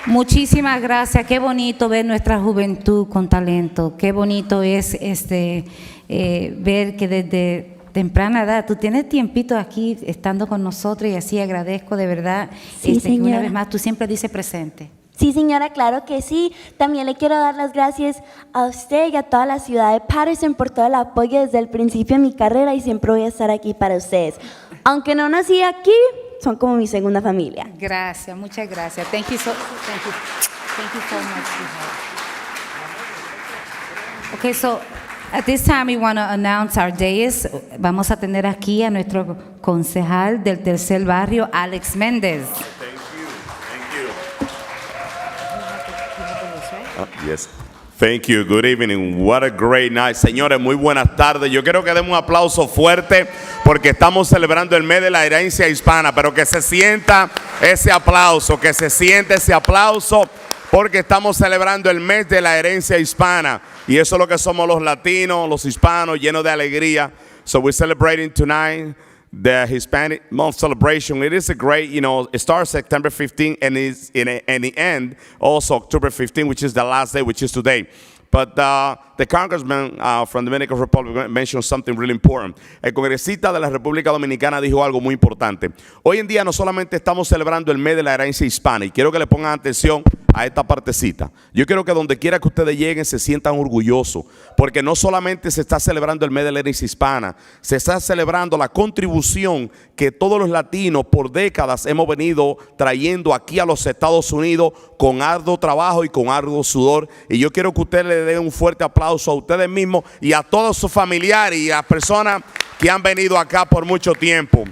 Muchísimas gracias. Qué bonito ver nuestra juventud con talento. Qué bonito es ver que desde temprana edad, tú tienes tiempito aquí estando con nosotros y así agradezco de verdad Sí, que una señora. vez más tú siempre dices presente. Sí, señora, claro que sí. También le quiero dar las gracias a usted y a toda la ciudad de Paterson por todo el apoyo desde el principio de mi carrera y siempre voy a estar aquí para ustedes. Aunque no nací aquí, son como mi segunda familia. Gracias, muchas gracias. Thank you so much. Okay, so at this time we want to announce our days. Vamos a tener aquí a nuestro concejal del tercer barrio, Alex Méndez. Yes. Thank you. Good evening. What a great night. Señores, muy buenas tardes. Yo quiero que demos un aplauso fuerte porque estamos celebrando el mes de la herencia hispana, pero que se sienta ese aplauso, que se siente ese aplauso porque estamos celebrando el mes de la herencia hispana y eso es lo que somos los latinos, los hispanos, llenos de alegría. So we're celebrating tonight the Hispanic month celebration. It is a great, it starts September 15 and is in the end also October 15, which is the last day, which is today. But the congressman from the Dominican Republic mentioned something really important. El congresista de la República Dominicana dijo algo muy importante. Hoy en día no solamente estamos celebrando el mes de la herencia hispana, y quiero que le pongan atención a esta partecita. Yo quiero que donde quiera que ustedes lleguen se sientan orgullosos, porque no solamente se está celebrando el mes de la herencia hispana, se está celebrando la contribución que todos los latinos por décadas hemos venido trayendo aquí a los Estados Unidos con arduo trabajo y con arduo sudor. Y yo quiero que ustedes le den un fuerte aplauso a ustedes mismos y a todos sus familiares y a personas que han venido acá por mucho tiempo.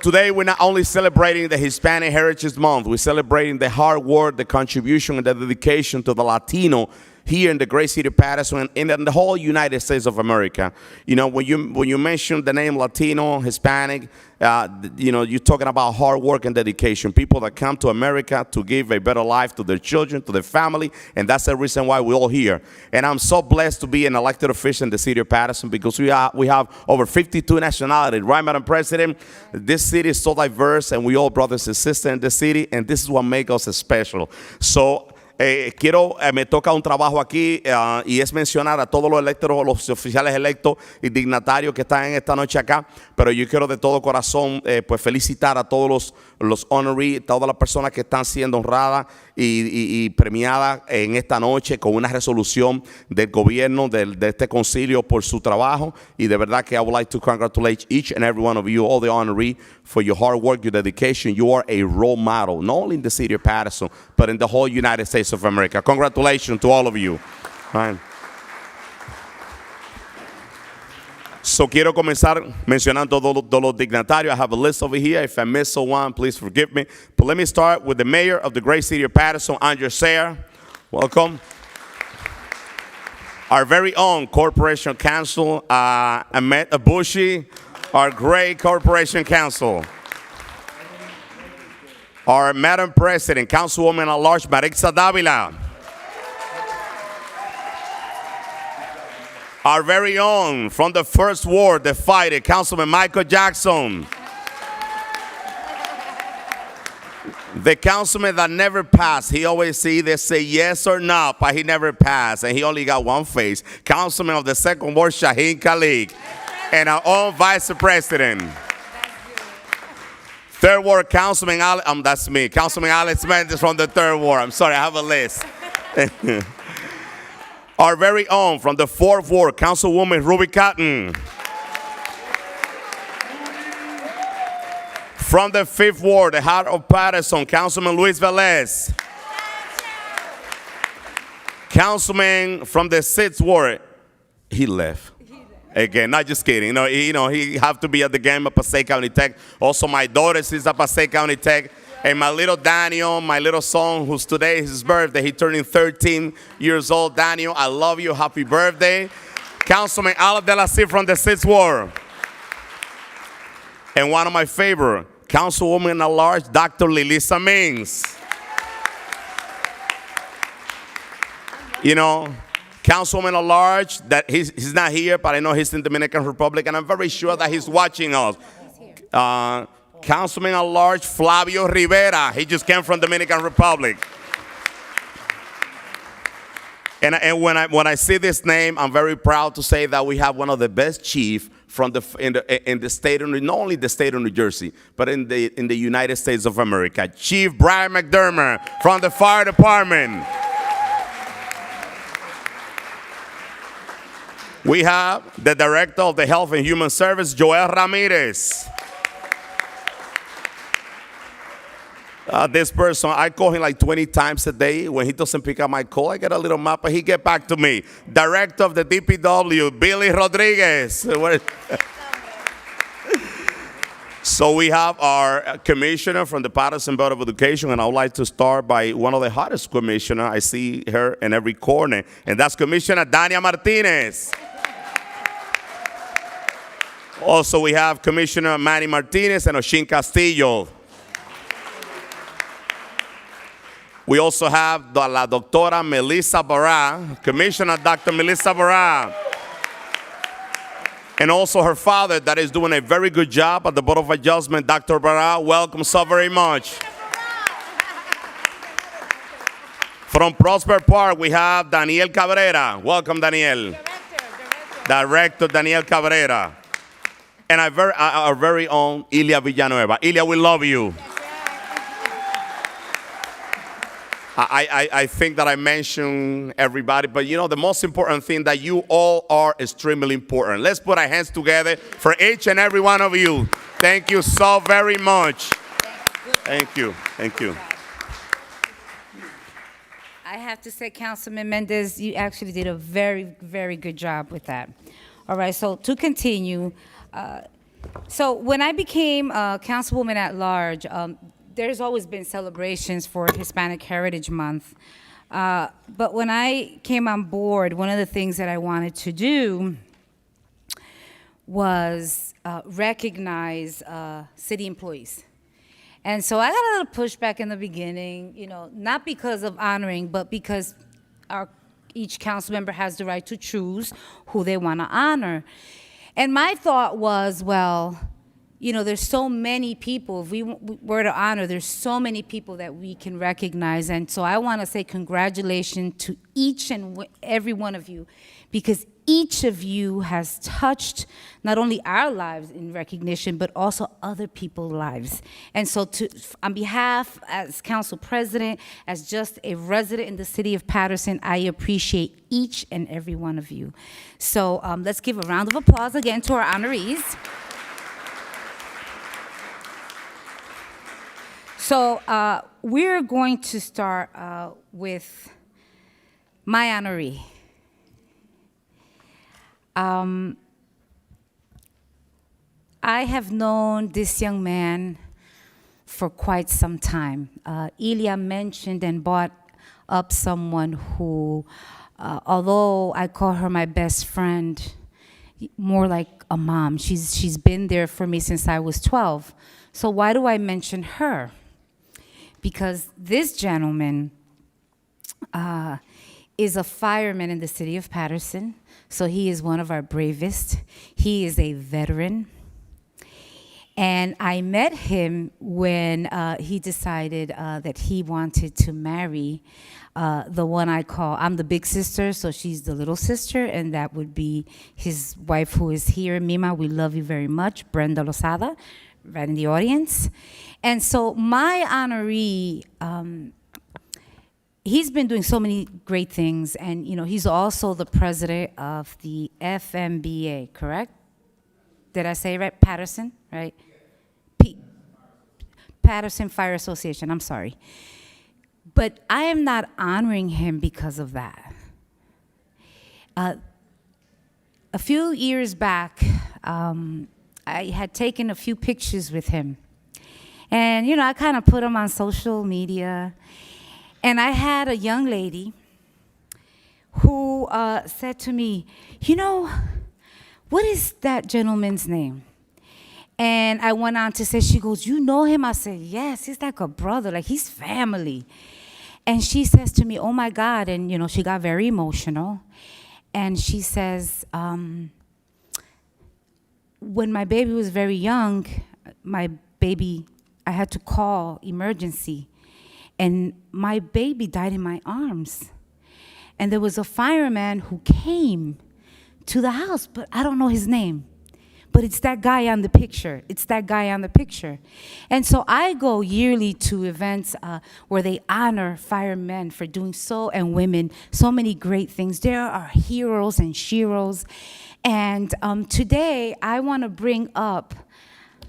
Today we're not only celebrating the Hispanic Heritage Month, we're celebrating the hard work, the contribution, and the dedication to the Latino here in the great city of Paterson and in the whole United States of America. You know, when you mention the name Latino, Hispanic, you know, you're talking about hard work and dedication. People that come to America to give a better life to their children, to their family, and that's the reason why we're all here. And I'm so blessed to be an elected official in the city of Paterson because we have over 52 nationalities, right, Madam President? This city is so diverse, and we all brothers and sisters in the city, and this is what makes us special. So, me toca un trabajo aquí y es mencionar a todos los electos, los oficiales electos y dignatarios que están en esta noche acá, pero yo quiero de todo corazón pues felicitar a todos los honorees, todas las personas que están siendo honradas y premiadas en esta noche con una resolución del gobierno de este concilio por su trabajo, y de verdad que I would like to congratulate each and every one of you, all the honorees, for your hard work, your dedication. You are a role model, not only in the city of Paterson, but in the whole United States of America. Congratulations to all of you. Right. So quiero comenzar mencionando todos los dignatarios. I have a list over here. If I miss someone, please forgive me. But let me start with the mayor of the great city of Paterson, Andrew Sayre. Welcome. Our very own corporation counsel, Ahmed Abushi, our great corporation counsel. Our Madam President, Councilwoman at Large, Marixa Davila. Our very own, from the first ward, the fighter, Councilman Michael Jackson. The councilman that never passed. He always either say yes or no, but he never passed, and he only got one face. Councilman of the second ward, Shaheen Khalid. And our own vice president. Third ward, Councilman that's me. Councilman Alex Mendes from the third ward. I'm sorry, I have a list. Our very own, from the fourth ward, Councilwoman Ruby Cotton. From the fifth ward, the heart of Paterson, Councilman Luis Velez. Councilman from the sixth ward, he left. Again, not just kidding. He have to be at the game at Passaic County Tech. Also, my daughter is at Passaic County Tech. And my little Daniel, my little son, who's today is his birthday. He's turning 13 years old. Daniel, I love you. Happy birthday. Councilman Alec de la Cia from the 6th Ward. And one of my favorite, Councilwoman at Large, Dr. Lilisa Mings. You know, Councilwoman at Large, that he's not here, but I know he's in the Dominican Republic, and I'm very sure that he's watching us. Councilman at Large, Flavio Rivera. He just came from Dominican Republic. And when I see this name, I'm very proud to say that we have one of the best chiefs from in the state of, not only the state of New Jersey, but in the United States of America. Chief Brian McDermott from the fire department. We have the Director of the Health and Human Service, Joel Ramirez. This person, I call him like 20 times a day. When he doesn't pick up my call, I get a little map, but he get back to me. Director of the DPW, Billy Rodriguez. So we have our commissioner from the Paterson Board of Education, and I would like to start by one of the hottest commissioners. I see her in every corner, and that's Commissioner Dania Martinez. Also, we have Commissioner Manny Martinez and Oshin Castillo. We also have la doctora Melissa Barra, Commissioner Dr. Melissa Barra. And also her father that is doing a very good job at the Board of Adjustment, Dr. Barra. Welcome so very much. From Prosper Park, we have Daniel Cabrera. Welcome, Daniel. Director Daniel Cabrera. And our very own Ilia Villanueva. Ilia, we love you. I think that I mentioned everybody, but you know, the most important thing that you all are extremely important. Let's put our hands together for each and every one of you. Thank you so very much. Thank you. Thank you. I have to say, Councilman Mendez, you actually did a very, very good job with that. All right, so to continue, so when I became Councilwoman at Large, there's always been celebrations for Hispanic Heritage Month. But when I came on board, one of the things that I wanted to do was recognize city employees. And so I got a little pushback in the beginning, not because of honoring, but because each council member has the right to choose who they want to honor. And my thought was, well, there's so many people, if we were to honor, there's so many people that we can recognize. And so I want to say congratulations to each and every one of you, because each of you has touched not only our lives in recognition, but also other people's lives. And so on behalf, as council president, as just a resident in the city of Paterson, I appreciate each and every one of you. So let's give a round of applause again to our honorees. So we're going to start with my honoree. I have known this young man for quite some time. Ilya mentioned and brought up someone who, although I call her my best friend, more like a mom. She's been there for me since I was 12. So why do I mention her? Because this gentleman is a fireman in the city of Paterson. So he is one of our bravest. He is a veteran. And I met him when he decided that he wanted to marry the one I'm the big sister, so she's the little sister, and that would be his wife who is here. Mima, we love you very much. Brenda Lozada, right in the audience. And so my honoree, he's been doing so many great things, and he's also the president of the FMBA, correct? Did I say it right? Paterson, right? Paterson Fire Association, I'm sorry. But I am not honoring him because of that. A few years back, I had taken a few pictures with him. And, I kind of put them on social media. And I had a young lady who said to me, what is that gentleman's name? And I went on to say, she goes, you know him? I said, yes, he's like a brother, like he's family. And she says to me, oh my God, and she got very emotional. And she says, when my baby was very young, I had to call emergency. And my baby died in my arms. And there was a fireman who came to the house, but I don't know his name. But it's that guy on the picture. It's that guy on the picture. And so I go yearly to events where they honor firemen for doing and women, so many great things. There are heroes and sheroes. And today I want to bring up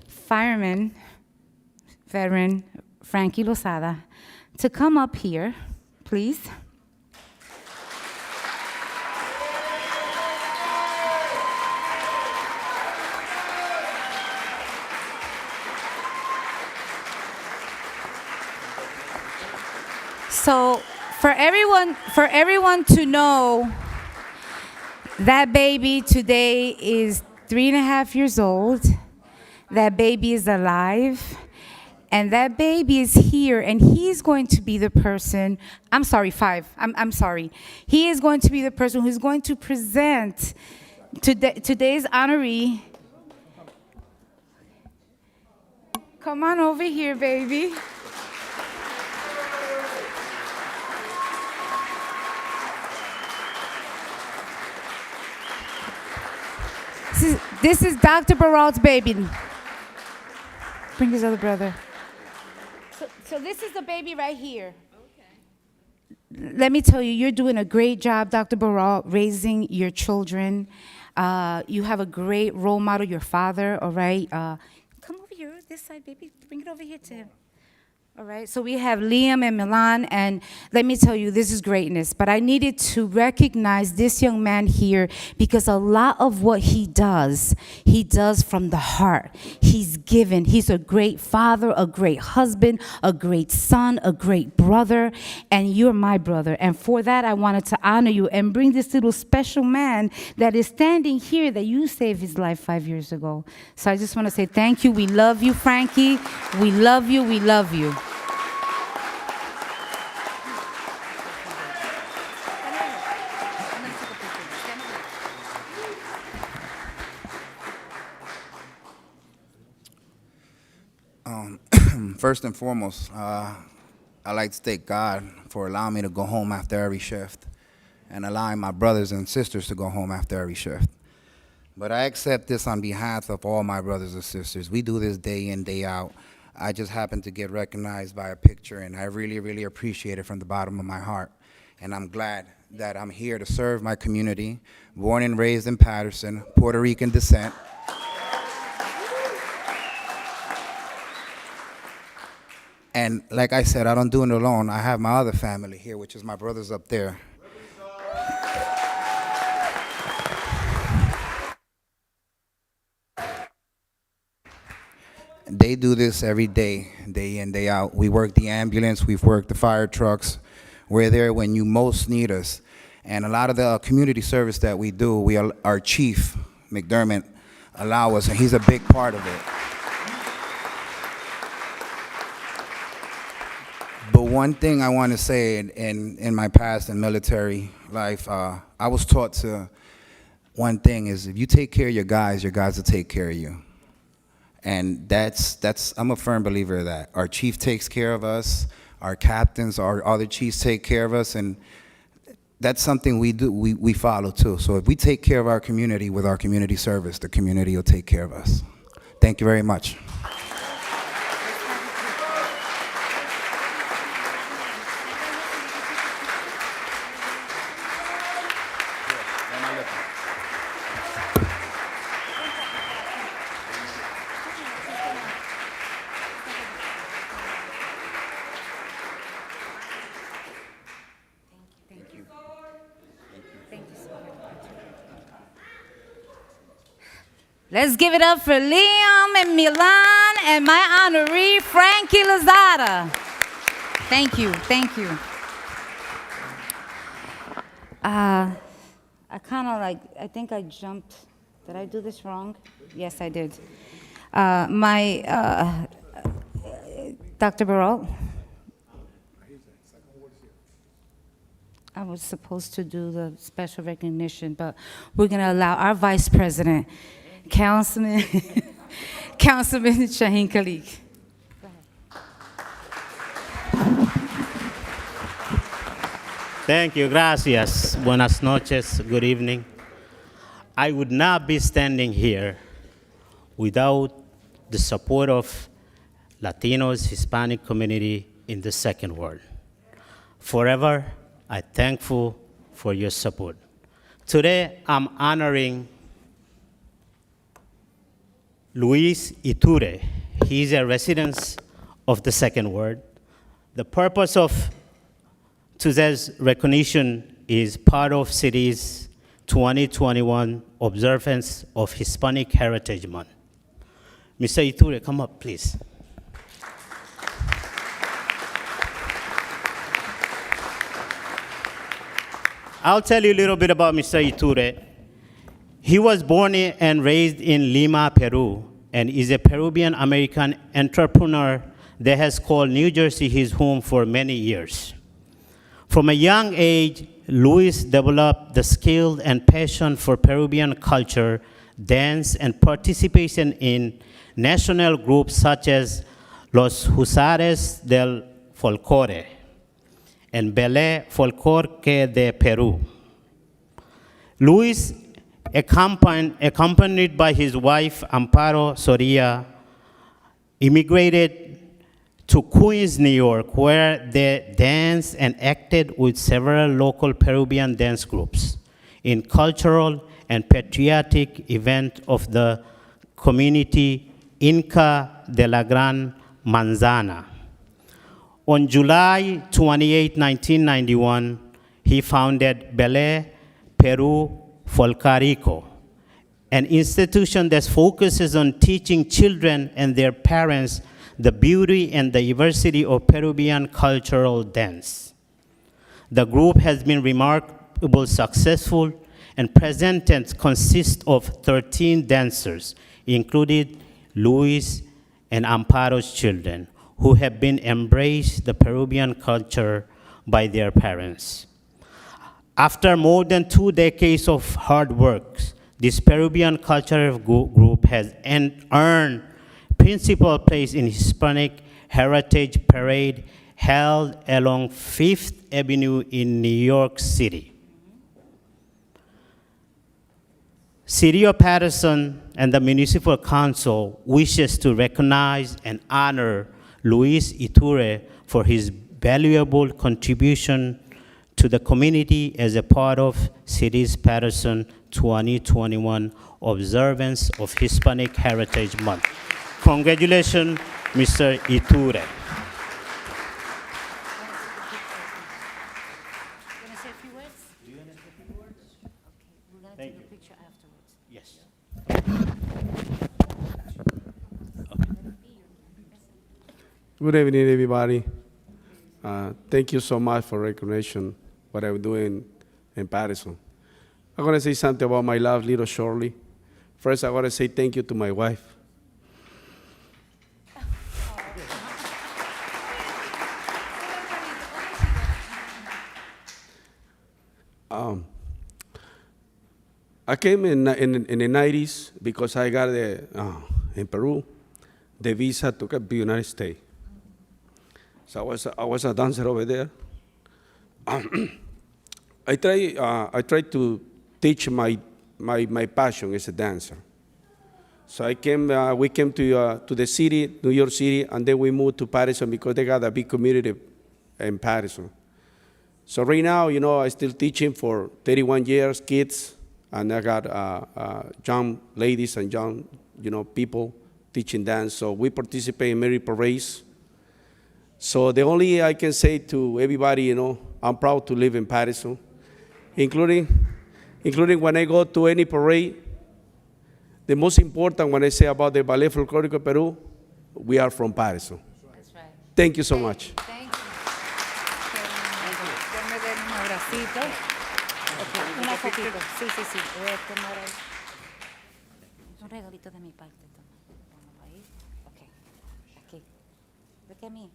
fireman, veteran Frankie Lozada, to come up here, please. So for everyone to know, that baby today is 3.5 years old. That baby is alive. And that baby is here, and he's going to be the person, I'm sorry, 5, I'm sorry. He is going to be the person who's going to present today's honoree. Come on over here, baby. This is Dr. Baralt's baby. Bring his other brother. So this is the baby right here. Okay. Let me tell you, you're doing a great job, Dr. Baralt, raising your children. You have a great role model, your father, all right? Come over here, this side, baby. Bring it over here to him. All right, so we have Liam and Milan, and let me tell you, this is greatness. But I needed to recognize this young man here because a lot of what he does from the heart. He's given. He's a great father, a great husband, a great son, a great brother, and you're my brother. And for that, I wanted to honor you and bring this little special man that is standing here that you saved his life 5 years ago. So I just want to say thank you. We love you, Frankie. We love you. We love you. First and foremost, I like to thank God for allowing me to go home after every shift and allowing my brothers and sisters to go home after every shift. But I accept this on behalf of all my brothers and sisters. We do this day in, day out. I just happened to get recognized by a picture, and I really, really appreciate it from the bottom of my heart. And I'm glad that I'm here to serve my community, born and raised in Paterson, Puerto Rican descent. And like I said, I don't do it alone. I have my other family here, which is my brothers up there. They do this every day, day in, day out. We work the ambulance, we've worked the fire trucks. We're there when you most need us. And a lot of the community service that we do, our chief, McDermott, allow us, and he's a big part of it. But one thing I want to say in my past and military life, I was taught to, one thing is if you take care of your guys will take care of you. And I'm a firm believer of that. Our chief takes care of us, our captains, our other chiefs take care of us, and that's something we follow too. So if we take care of our community with our community service, the community will take care of us. Thank you very much. Let's give it up for Liam and Milan and my honoree, Frankie Lozada. Thank you, thank you. I think I jumped. Did I do this wrong? Yes, I did. Dr. Baralt? I was supposed to do the special recognition, but we're going to allow our Vice President, Councilman Shaheen Khalik. Thank you, gracias. Buenas noches, good evening. I would not be standing here without the support of Latinos, Hispanic community in the second world. Forever, I'm thankful for your support. Today, I'm honoring Luis Iturre. He's a resident of the second world. The purpose of today's recognition is part of city's 2021 observance of Hispanic Heritage Month. Mr. Iturre, come up, please. I'll tell you a little bit about Mr. Iturre. He was born and raised in Lima, Peru, and is a Peruvian-American entrepreneur that has called New Jersey his home for many years. From a young age, Luis developed the skill and passion for Peruvian culture, dance, and participation in national groups such as Los del Folclore and Ballet Folclore de Peru. Luis, accompanied by his wife, Amparo Soria, immigrated to Queens, New York, where they danced and acted with several local Peruvian dance groups in cultural and patriotic events of the community Inca de la Gran Manzana. On July 28, 1991, he founded Belé, Peru, Folclorico, an institution that focuses on teaching children and their parents the beauty and diversity of Peruvian cultural dance. The group has been remarkably successful, and present tense consists of 13 dancers, including Luis and Amparo's children, who have been embraced the Peruvian culture by their parents. After more than 2 decades of hard work, this Peruvian cultural group has earned principal place in Hispanic Heritage Parade held along 5th Avenue in New York City. City of Paterson and the Municipal Council wishes to recognize and honor Luis Iturre for his valuable contribution to the community as a part of City's Paterson 2021 observance of Hispanic Heritage Month. Congratulations, Mr. Iturre. Thank you. Yes. Good evening, everybody. Thank you so much for recognition, what I'm doing in Paterson. I'm going to say something about my love, little Shirley. First, I want to say thank you to my wife. I came in the 90s because I got in Peru the visa to come to the United States. So I was a dancer over there. I tried to teach my passion as a dancer. So we came to the city, New York City, and then we moved to Paterson because they got a big community in Paterson. So right now, I still teaching for 31 years, kids, and I got young ladies and young, people teaching dance. So we participate in many parades. So the only I can say to everybody, I'm proud to live in Paterson, including when I go to any parade. The most important when I say about the Ballet Folclórico Peru, we are from Paterson. That's right. Thank you so much. Thank you. Déjame ver un abracito. Okay, una fotito. Sí. Voy a tomar ahí. Un regalito de mi parte. Toma ahí. Okay. Aquí. Look at me.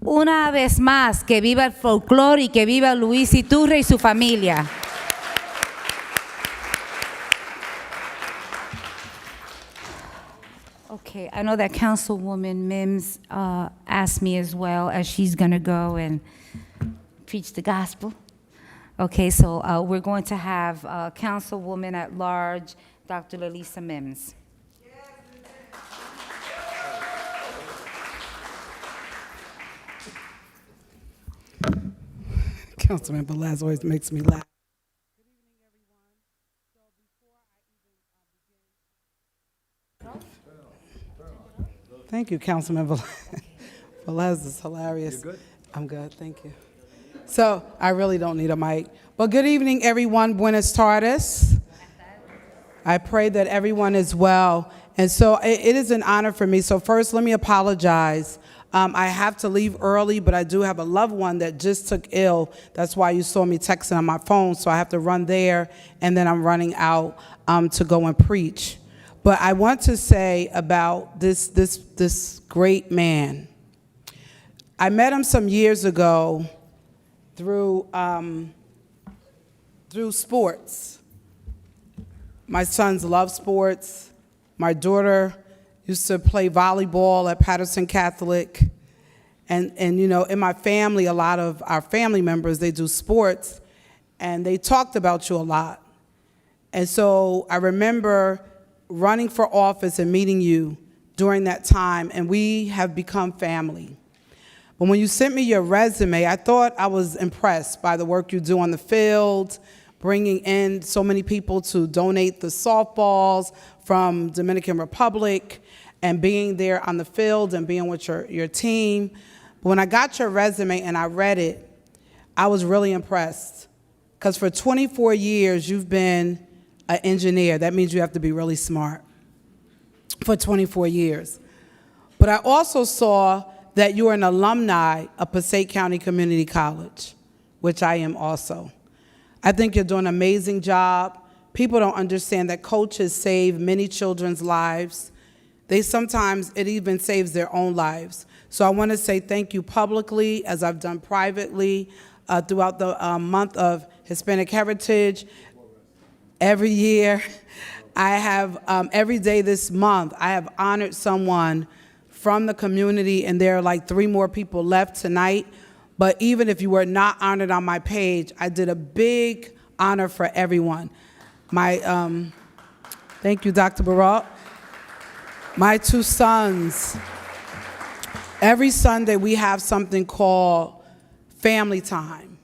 Una vez más, que viva el folclore y que viva Luis Iturre y su familia. Okay, I know that Councilwoman Mims asked me as well, as she's going to go and preach the gospel. Okay, so we're going to have Councilwoman at Large, Dr. Lalisa Mims. Councilman Velez always makes me laugh. Good evening, everyone. So before I even thank you, Councilman Velez. Velez is hilarious. You're good? I'm good, thank you. So I really don't need a mic. But good evening, everyone. Buenas tardes. I pray that everyone is well. And so it is an honor for me. So first, let me apologize. I have to leave early, but I do have a loved one that just took ill. That's why you saw me texting on my phone, so I have to run there, and then I'm running out to go and preach. But I want to say about this great man. I met him some years ago through sports. My sons love sports. My daughter used to play volleyball at Paterson Catholic. And in my family, a lot of our family members, they do sports, and they talked about you a lot. And so I remember running for office and meeting you during that time, and we have become family. But when you sent me your resume, I thought I was impressed by the work you do on the field, bringing in so many people to donate the softballs from Dominican Republic and being there on the field and being with your team. But when I got your resume and I read it, I was really impressed. Because for 24 years, you've been an engineer. That means you have to be really smart for 24 years. But I also saw that you are an alumni of Passaic County Community College, which I am also. I think you're doing an amazing job. People don't understand that coaches save many children's lives. It even saves their own lives. So I want to say thank you publicly, as I've done privately, throughout the month of Hispanic Heritage. Every year, I have, every day this month, I have honored someone from the community, and there are like 3 more people left tonight. But even if you were not honored on my page, I did a big honor for everyone. Thank you, Dr. Barak. My 2 sons, every Sunday we have something called family time.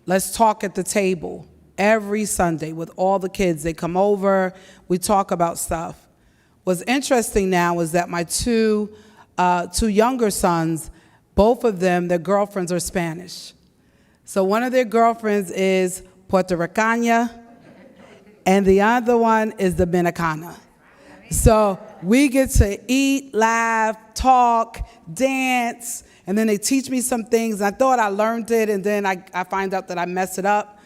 Let's talk at the table. Every Sunday with all the kids. They come over, we talk about stuff. What's interesting now is that my two younger sons, both of them, their girlfriends are Spanish. So one of their girlfriends is Puerto Ricana, and the other one is Dominicana. So we get to eat, laugh, talk, dance, and then they teach me some things. I thought I learned it, and then I find out that I mess it up.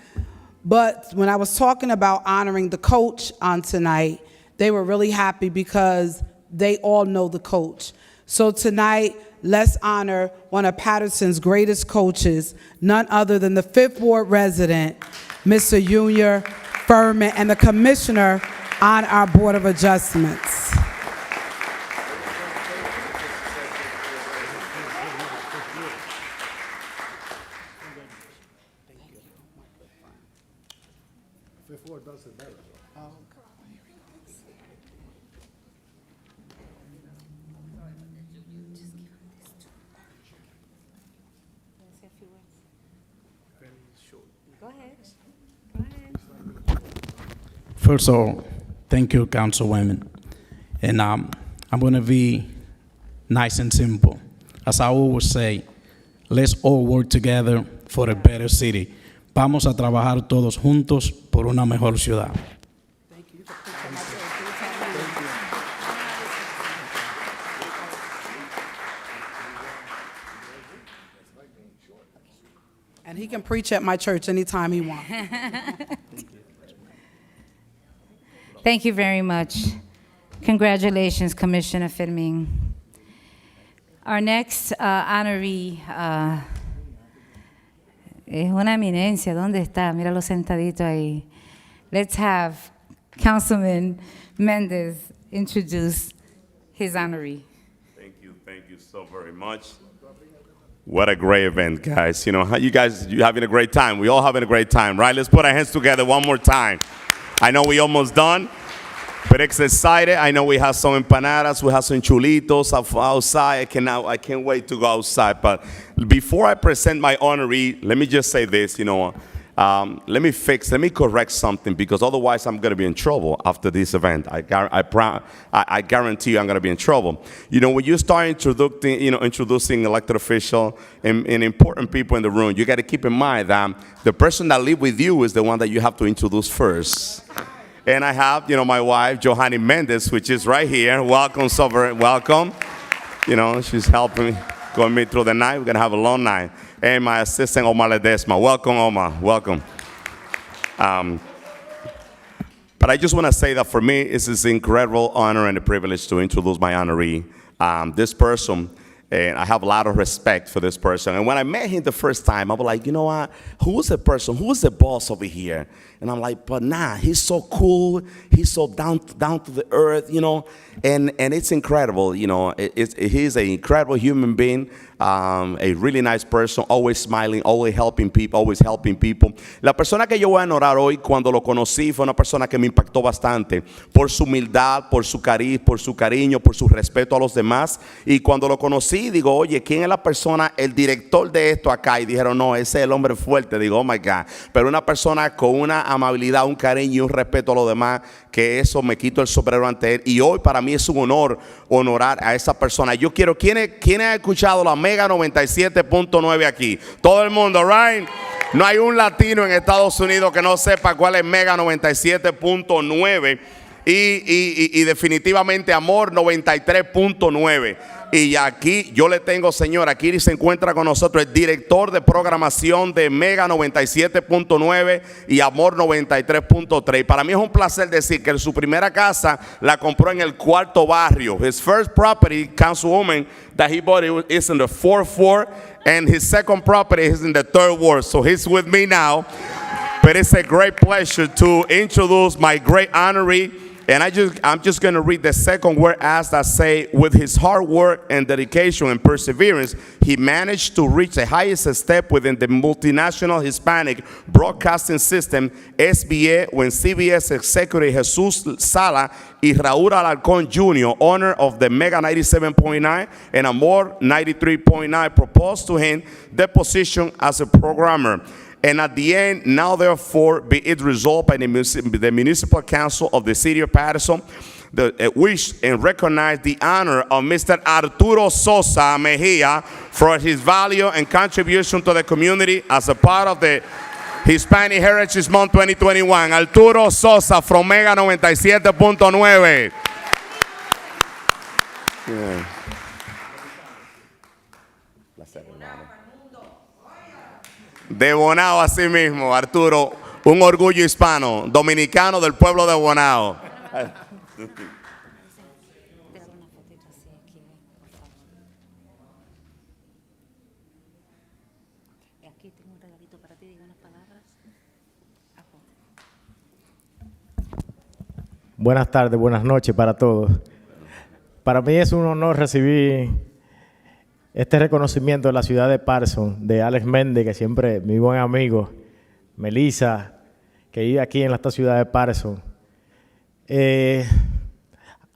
But when I was talking about honoring the coach on tonight, they were really happy because they all know the coach. So tonight, let's honor one of Paterson's greatest coaches, none other than the 5th Ward resident, Mr. Junior Furman, and the commissioner on our Board of Adjustments. First of all, thank you, Councilwomen. And I'm going to be nice and simple. As I always say, let's all work together for a better city. Vamos a trabajar todos juntos por una mejor ciudad. And he can preach at my church anytime he wants. Thank you very much. Congratulations, Commissioner Fermin. Our next honoree es una eminencia. ¿Dónde está? Míralo sentadito ahí. Let's have Councilman Mendez introduce his honoree. Thank you so very much. What a great event, guys. You know, you having a great time. We all having a great time, right? Let's put our hands together one more time. I know we almost done, but it's excited. I know we have some empanadas, we have some chulitos outside. I can't wait to go outside. But before I present my honoree, let me just say this, you know, let me correct something, because otherwise I'm going to be in trouble after this event. I guarantee you I'm going to be in trouble. You know, when you start introducing elected officials and important people in the room, you got to keep in mind that the person that lives with you is the one that you have to introduce first. And I have, you know, my wife, Johanny Mendez, which is right here. Welcome, Sovereign. Welcome. You know, she's helping me, going me through the night. We're going to have a long night. And my assistant, Omar Ledesma. Welcome, Omar. Welcome. But I just want to say that for me, it's an incredible honor and a privilege to introduce my honoree. This person, and I have a lot of respect for this person. And when I met him the first time, I was like, you know what? Who's the person? Who's the boss over here? And I'm like, but nah, he's so cool. He's so down to the earth, you know. And it's incredible, you know. He's an incredible human being, a really nice person, always smiling, always helping people. La persona que yo voy a honorar hoy, cuando lo conocí, fue una persona que me impactó bastante por su humildad, por su cariño, por su respeto a los demás. Y cuando lo conocí, vi, digo, oye, ¿quién es la persona, el director de esto acá? Y dijeron, no, ese es el hombre fuerte. Digo, oh my God. Pero una persona con una amabilidad, un cariño y un respeto a los demás, que eso me quito el sombrero ante él. Y hoy para mí es un honor honorar a esa persona. Yo quiero, ¿quiénes han escuchado la Mega 97.9 aquí? Todo el mundo, right? No hay un latino en Estados Unidos que no sepa cuál es Mega 97.9. Y definitivamente Amor 93.9. Y aquí yo le tengo, señor, aquí se encuentra con nosotros el director de programación de Mega 97.9 y Amor 93.3. Para mí es un placer decir que su primera casa la compró en el 4º barrio. His first property, councilwoman, that he bought is in the 4th ward, and his second property is in the 3rd ward. So he's with me now. But it's a great pleasure to introduce my great honoree. And I'm just going to read the second whereas that say, with his hard work and dedication and perseverance, he managed to reach the highest step within the multinational Hispanic broadcasting system, SBA, when CBS executive Jesus Sala y Raúl Alarcón Jr., owner of the Mega 97.9 and Amor 93.9, proposed to him the position as a programmer. And at the end, now therefore be it resolved by the Municipal Council of the City of Paterson, wish and recognize the honor of Mr. Arturo Sosa Mejia for his value and contribution to the community as a part of the Hispanic Heritage Month 2021. Arturo Sosa from Mega 97.9. Yeah. De Bonao, así mismo, Arturo, un orgullo hispano, dominicano del pueblo de Bonao. Buenas tardes, buenas noches para todos. Para mí es un honor recibir este reconocimiento de la ciudad de Paterson, de Alex Méndez, que siempre mi buen amigo, Melissa, que vive aquí en esta ciudad de Paterson.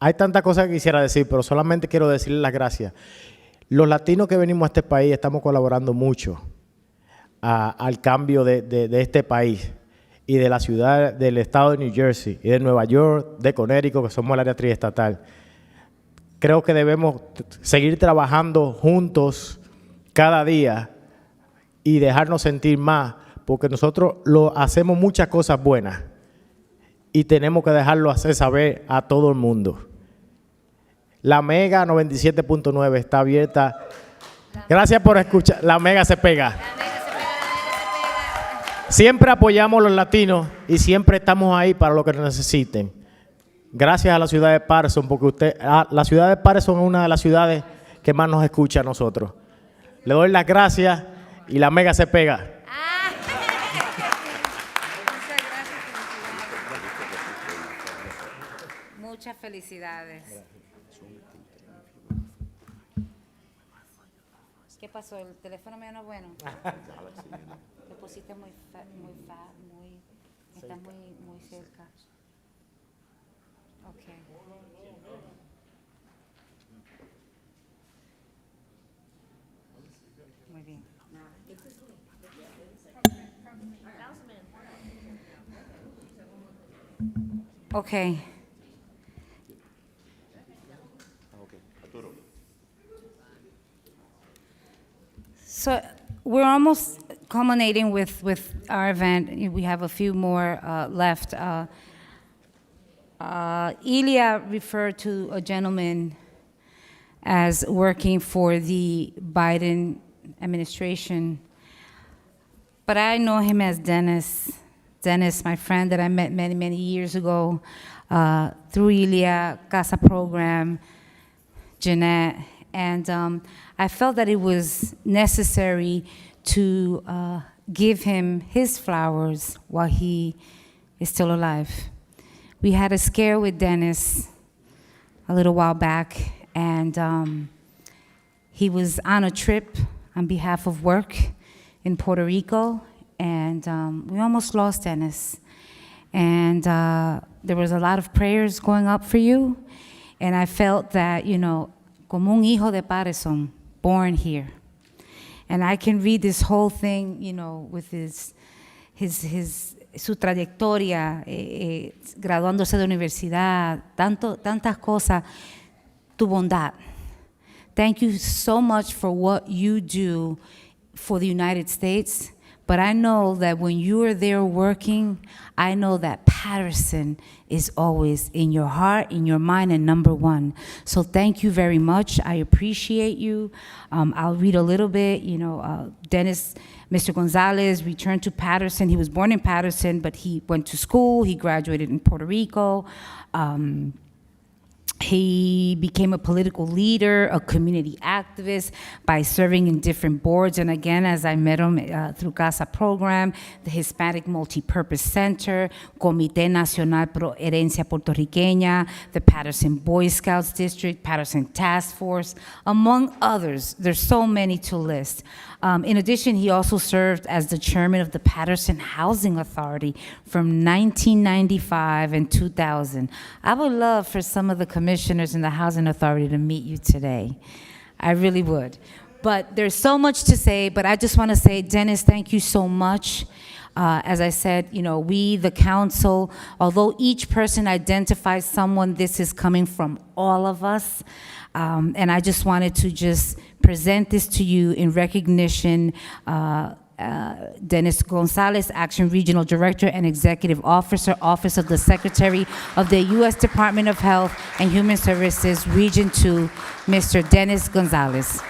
Hay tantas cosas que quisiera decir, pero solamente quiero decirles las gracias. Los latinos que venimos a este país estamos colaborando mucho al cambio de este país y de la ciudad, del estado de New Jersey y de Nueva York, de Connecticut, que somos el área triestatal. Creo que debemos seguir trabajando juntos cada día y dejarnos sentir más, porque nosotros hacemos muchas cosas buenas y tenemos que dejarlo hacer saber a todo el mundo. La Mega 97.9 está abierta. Gracias por escuchar. La Mega se pega. Siempre apoyamos a los latinos y siempre estamos ahí para lo que necesiten. Gracias a la ciudad de Paterson, porque la ciudad de Paterson es una de las ciudades que más nos escucha a nosotros. Le doy las gracias y la Mega se pega. Muchas felicidades. ¿Qué pasó? ¿El teléfono mío no es bueno? Lo pusiste muy estás muy cerca. Okay. Muy bien. Okay. So we're almost culminating with our event. We have a few more left. Ilya referred to a gentleman as working for the Biden administration, but I know him as Dennis. Dennis, my friend that I met many, many years ago through Ilya, Casa Program, Jeanette, and I felt that it was necessary to give him his flowers while he is still alive. We had a scare with Dennis a little while back, and he was on a trip on behalf of work in Puerto Rico, and we almost lost Dennis. And there was a lot of prayers going up for you, and I felt that, you know, como un hijo de Paterson, born here. And I can read this whole thing, you know, with su trayectoria, graduándose de universidad, tantas cosas, tu bondad. Thank you so much for what you do for the United States. But I know that when you are there working, I know that Paterson is always in your heart, in your mind, and number one. So thank you very much. I appreciate you. I'll read a little bit. You know, Mr. Gonzalez returned to Paterson. He was born in Paterson, but he went to school. He graduated in Puerto Rico. He became a political leader, a community activist by serving in different boards. And again, as I met him through CASA program, the Hispanic Multipurpose Center, Comité Nacional Pro Herencia Puertorriqueña, the Paterson Boy Scouts District, Paterson Task Force, among others. There's so many to list. In addition, he also served as the chairman of the Paterson Housing Authority from 1995 and 2000. I would love for some of the commissioners in the Housing Authority to meet you today. I really would. But there's so much to say, but I just want to say, Dennis, thank you so much. As I said, you know, we, the council, although each person identifies someone, this is coming from all of us. And I just wanted to just present this to you in recognition. Dennis Gonzalez, Action Regional Director and Executive Officer, Office of the Secretary of the U.S. Department of Health and Human Services, Region 2, Mr. Dennis Gonzalez.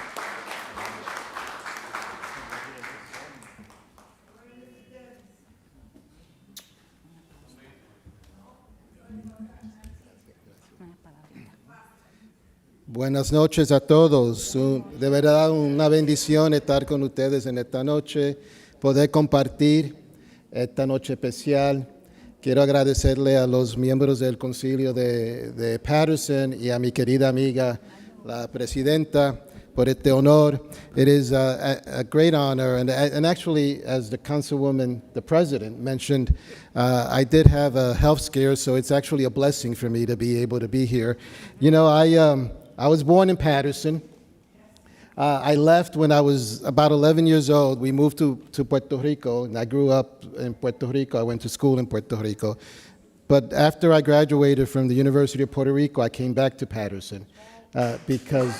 Buenas noches a todos. De verdad una bendición estar con ustedes en esta noche, poder compartir esta noche especial. Quiero agradecerle a los miembros del concilio de Paterson y a mi querida amiga, la presidenta, por este honor. It is a great honor, and actually, as the councilwoman, the president mentioned, I did have a health scare, so it's actually a blessing for me to be able to be here. You know, I was born in Paterson. I left when I was about 11 years old. We moved to Puerto Rico, and I grew up in Puerto Rico. I went to school in Puerto Rico. But after I graduated from the University of Puerto Rico, I came back to Paterson because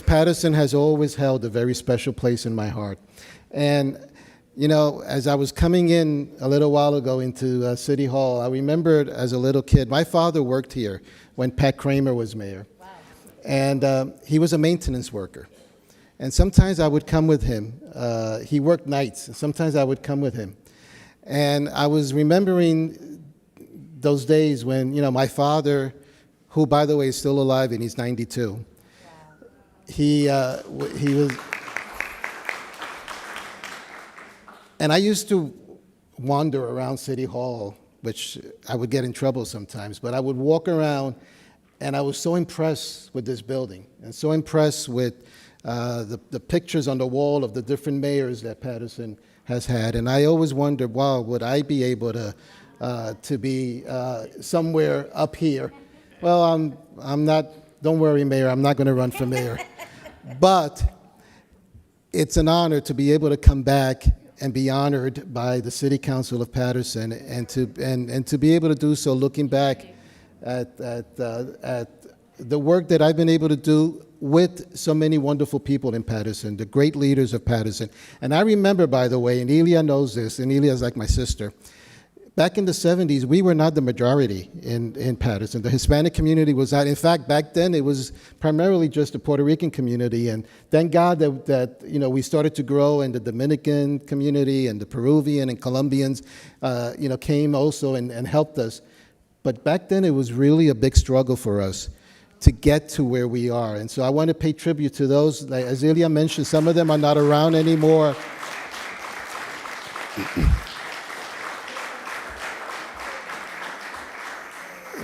Paterson has always held a very special place in my heart. And you know, as I was coming in a little while ago into City Hall, I remembered as a little kid, my father worked here when Pat Kramer was mayor. Wow. And he was a maintenance worker. And sometimes I would come with him. He worked nights. Sometimes I would come with him. And I was remembering those days when, you know, my father, who, by the way, is still alive and he's 92, wow. he was... And I used to wander around City Hall, which I would get in trouble sometimes, but I would walk around, and I was so impressed with this building, and so impressed with the pictures on the wall of the different mayors that Paterson has had. And I always wondered, wow, would I be able to be somewhere up here? Well, I'm not, don't worry, Mayor, I'm not going to run for mayor. But it's an honor to be able to come back and be honored by the City Council of Paterson, and to be able to do so looking back at the work that I've been able to do with so many wonderful people in Paterson, the great leaders of Paterson. And I remember, by the way, and Elia knows this, and Elia is like my sister, back in the 70s, we were not the majority in Paterson. The Hispanic community was not. In fact, back then, it was primarily just the Puerto Rican community. And thank God that you know, we started to grow, and the Dominican community and the Peruvian and Colombians you know, came also and helped us. But back then, it was really a big struggle for us to get to where we are. And so I want to pay tribute to those. Like, as Elia mentioned, some of them are not around anymore.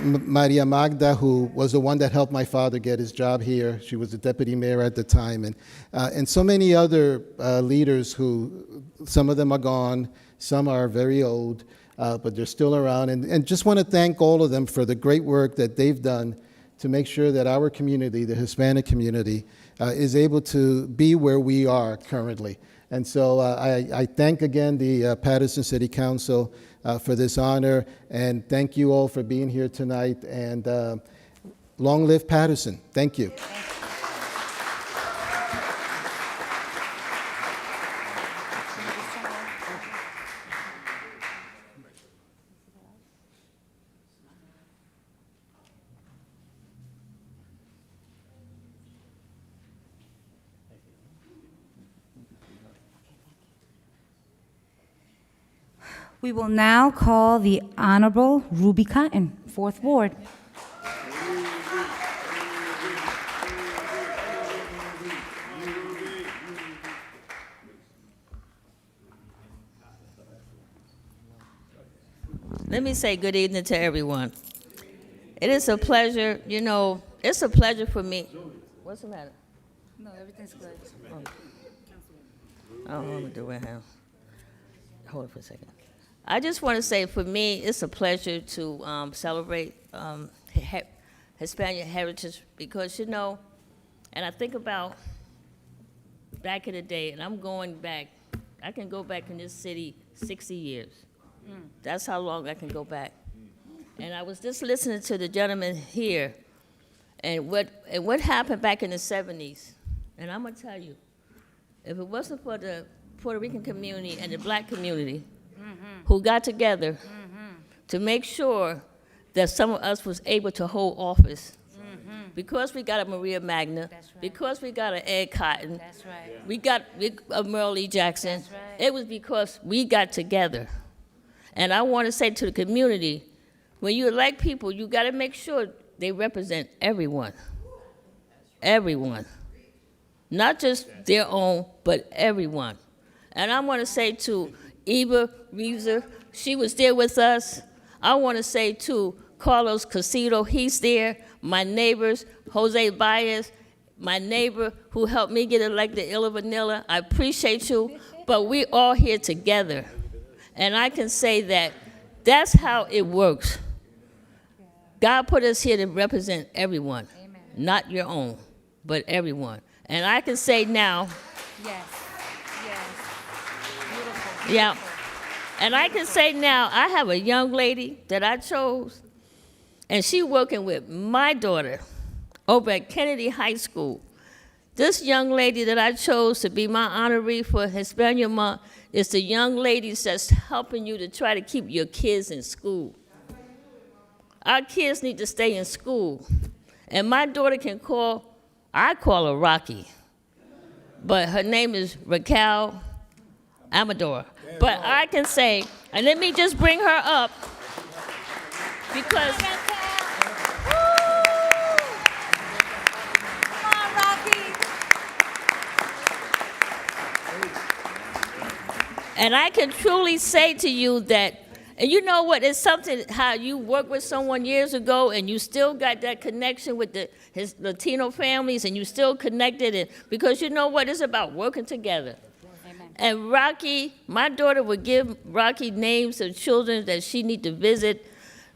Maria Magda, who was the one that helped my father get his job here. She was the deputy mayor at the time. And so many other leaders who, some of them are gone, some are very old. but they're still around. And just want to thank all of them for the great work that they've done to make sure that our community, the Hispanic community, is able to be where we are currently. And so I thank again the Paterson City Council for this honor, and thank you all for being here tonight, and long live Paterson. Thank you. We will now call the Honorable Ruby Cotton, 4th Ward. Let me say good evening to everyone. It is a pleasure, it's a pleasure for me. What's the matter? No, everything's good. Oh, I'm gonna do it now. Hold it for a second. I just want to say, for me, it's a pleasure to celebrate Hispanic heritage because, and I think about back in the day, and I'm going back, I can go back in this city 60 years. That's how long I can go back. And I was just listening to the gentleman here, and what happened back in the 70s, and I'm gonna tell you, if it wasn't for the Puerto Rican community and the black community, who got together to make sure that some of us was able to hold office. Because we got a Maria Magna, because we got an Ed Cotton, we got a Merle E. Jackson, it was because we got together. And I want to say to the community, when you elect people, you got to make sure they represent everyone. Everyone. Not just their own, but everyone. And I want to say to Eva Reeser, she was there with us. I want to say to Carlos Casido, he's there. My neighbors, Jose Baez, my neighbor who helped me get elected, Illa Vanilla, I appreciate you, but we all here together. And I can say that that's how it works. God put us here to represent everyone, not your own, but everyone. And I can say now, yeah. And I can say now, I have a young lady that I chose, and she working with my daughter over at Kennedy High School. This young lady that I chose to be my honoree for Hispanic Month is the young ladies that's helping you to try to keep your kids in school. Our kids need to stay in school. And my daughter I call her Rocky, but her name is Raquel Amador. But I can say, and let me just bring her up, because and I can truly say to you that, and you know what, it's something how you worked with someone years ago and you still got that connection with his Latino families and you still connected, and because you know what, it's about working together. And Rocky, my daughter would give Rocky names of children that she need to visit.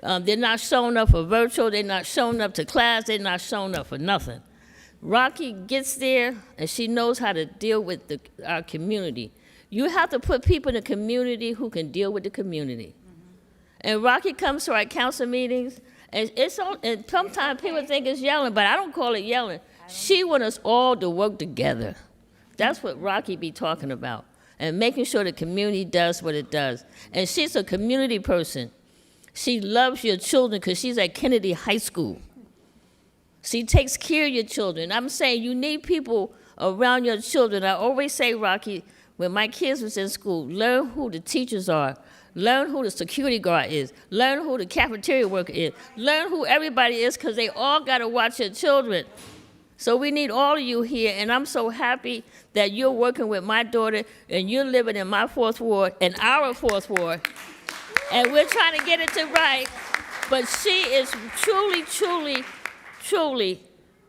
They're not showing up for virtual, they're not showing up to class, they're not showing up for nothing. Rocky gets there and she knows how to deal with our community. You have to put people in the community who can deal with the community. And Rocky comes to our council meetings, and and sometimes people think it's yelling, but I don't call it yelling. She wants us all to work together. That's what Rocky be talking about, and making sure the community does what it does. And she's a community person. She loves your children because she's at Kennedy High School. She takes care of your children. I'm saying you need people around your children. I always say, Rocky, when my kids was in school, learn who the teachers are, learn who the security guard is, learn who the cafeteria worker is, learn who everybody is, because they all got to watch your children. So we need all of you here, and I'm so happy that you're working with my daughter, and you're living in my 4th Ward, and our 4th Ward, and we're trying to get it to right, but she is truly, truly, truly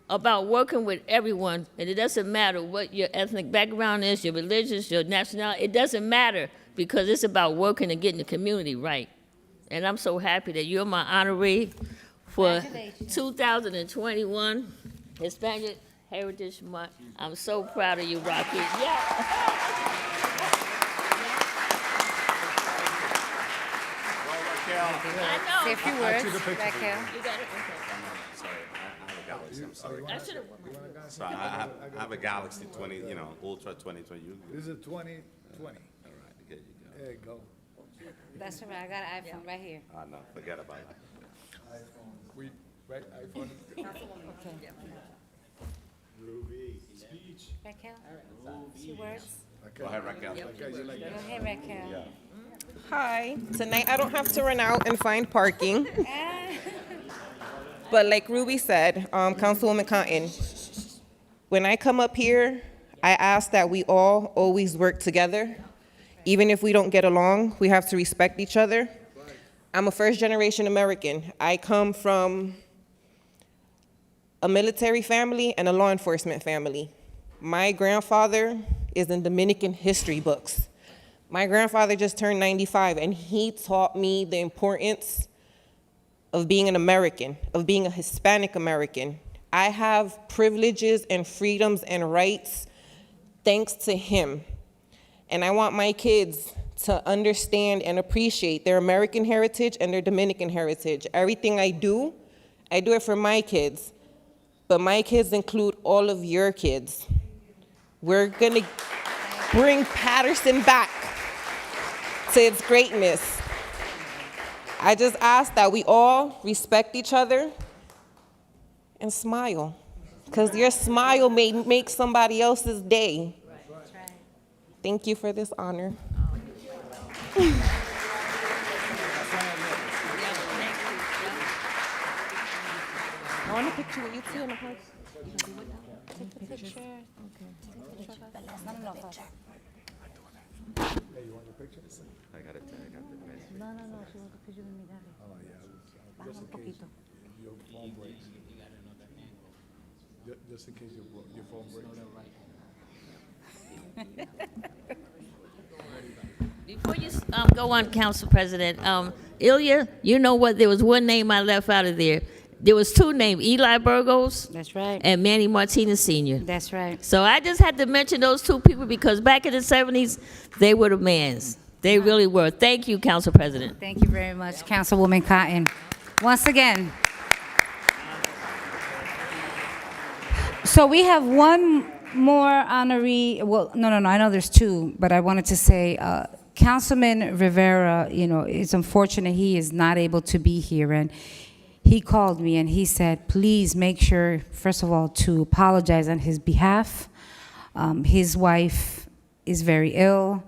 about working with everyone, and it doesn't matter what your ethnic background is, your religious, your nationality, it doesn't matter, because it's about working and getting the community right. And I'm so happy that you're my honoree for Congratulations. 2021 Hispanic Heritage Month. I'm so proud of you, Rocky. Yeah. Say a few words, Raquel. You got it? Sorry, I have a Galaxy. I'm sorry. I should have. Sorry, I have a Galaxy 20, Ultra 2020. This is 2020. All right, here you go. There you go. That's all right, I got an iPhone right here. No, forget about it. We, right, iPhone. Raquel, few words. Go ahead, Raquel. Go ahead, Raquel. Hi. Tonight I don't have to run out and find parking. But like Ruby said, Councilwoman Cotton, when I come up here, I ask that we all always work together. Even if we don't get along, we have to respect each other. I'm a first-generation American. I come from a military family and a law enforcement family. My grandfather is in Dominican history books. My grandfather just turned 95, and he taught me the importance of being an American, of being a Hispanic American. I have privileges and freedoms and rights thanks to him. And I want my kids to understand and appreciate their American heritage and their Dominican heritage. Everything I do it for my kids. But my kids include all of your kids. We're gonna bring Paterson back to its greatness. I just ask that we all respect each other and smile, because your smile may make somebody else's day. Thank you for this honor. I want a picture with you too in the house. Take the picture. Okay. Take the picture. Hey, you want your picture? I got it. No, she wants a picture with me, dale. Oh, yeah. Baja un poquito. Your phone breaks. Just in case your phone breaks. Before you go on, Council President, Ilya, you know what? There was one name I left out of there. There was two names, Eli Burgos. That's right. And Manny Martinez Sr. That's right. So I just had to mention those two people because back in the 70s, they were the mans. They really were. Thank you, Council President. Thank you very much, Councilwoman Cotton. Once again. So we have one more honoree. Well, no, I know there's two, but I wanted to say Councilman Rivera, it's unfortunate he is not able to be here. And he called me and he said, please make sure, first of all, to apologize on his behalf. His wife is very ill.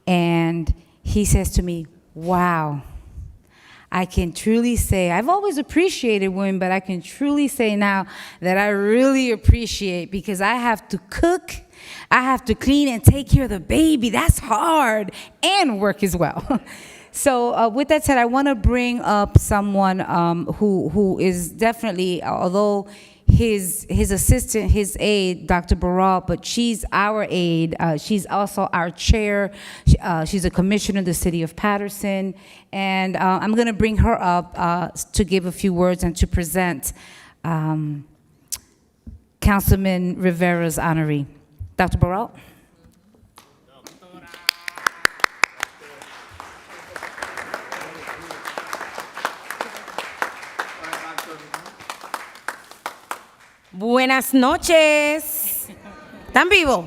And he says to me, wow, I can truly say, I've always appreciated women, but I can truly say now that I really appreciate, because I have to cook, I have to clean and take care of the baby. That's hard, and work as well. So with that said, I want to bring up someone who is definitely, although his assistant, his aide, Dr. Barral, but she's our aide. She's also our chair. She's a commissioner in the city of Paterson. And I'm going to bring her up to give a few words and to present Councilman Rivera's honoree. Dr. Barral. Buenas noches. ¿Están vivos?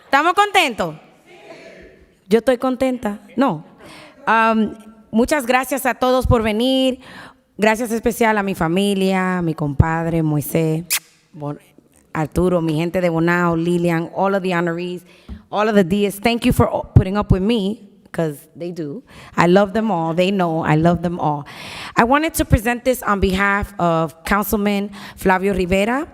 ¿Estamos contentos? Yo estoy contenta. No. Muchas gracias a todos por venir. Gracias especial a mi familia, a mi compadre Moisés, Arturo, mi gente de Bonao, Lilian, all of the honorees, all of the Dias. Thank you for putting up with me, because they do. I love them all. They know I love them all. I wanted to present this on behalf of Councilman Flavio Rivera.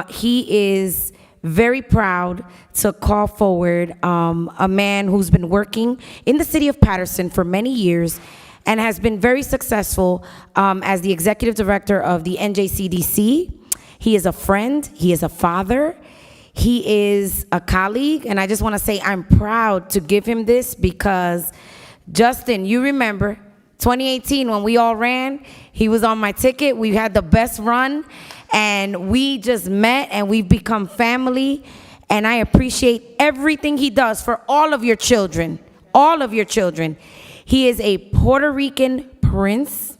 He is very proud to call forward a man who's been working in the city of Paterson for many years and has been very successful as the executive director of the NJCDC. He is a friend. He is a father. He is a colleague, and I just want to say I'm proud to give him this because Justin, you remember 2018 when we all ran, he was on my ticket. We had the best run, and we just met, and we've become family. And I appreciate everything he does for all of your children, all of your children. He is a Puerto Rican prince,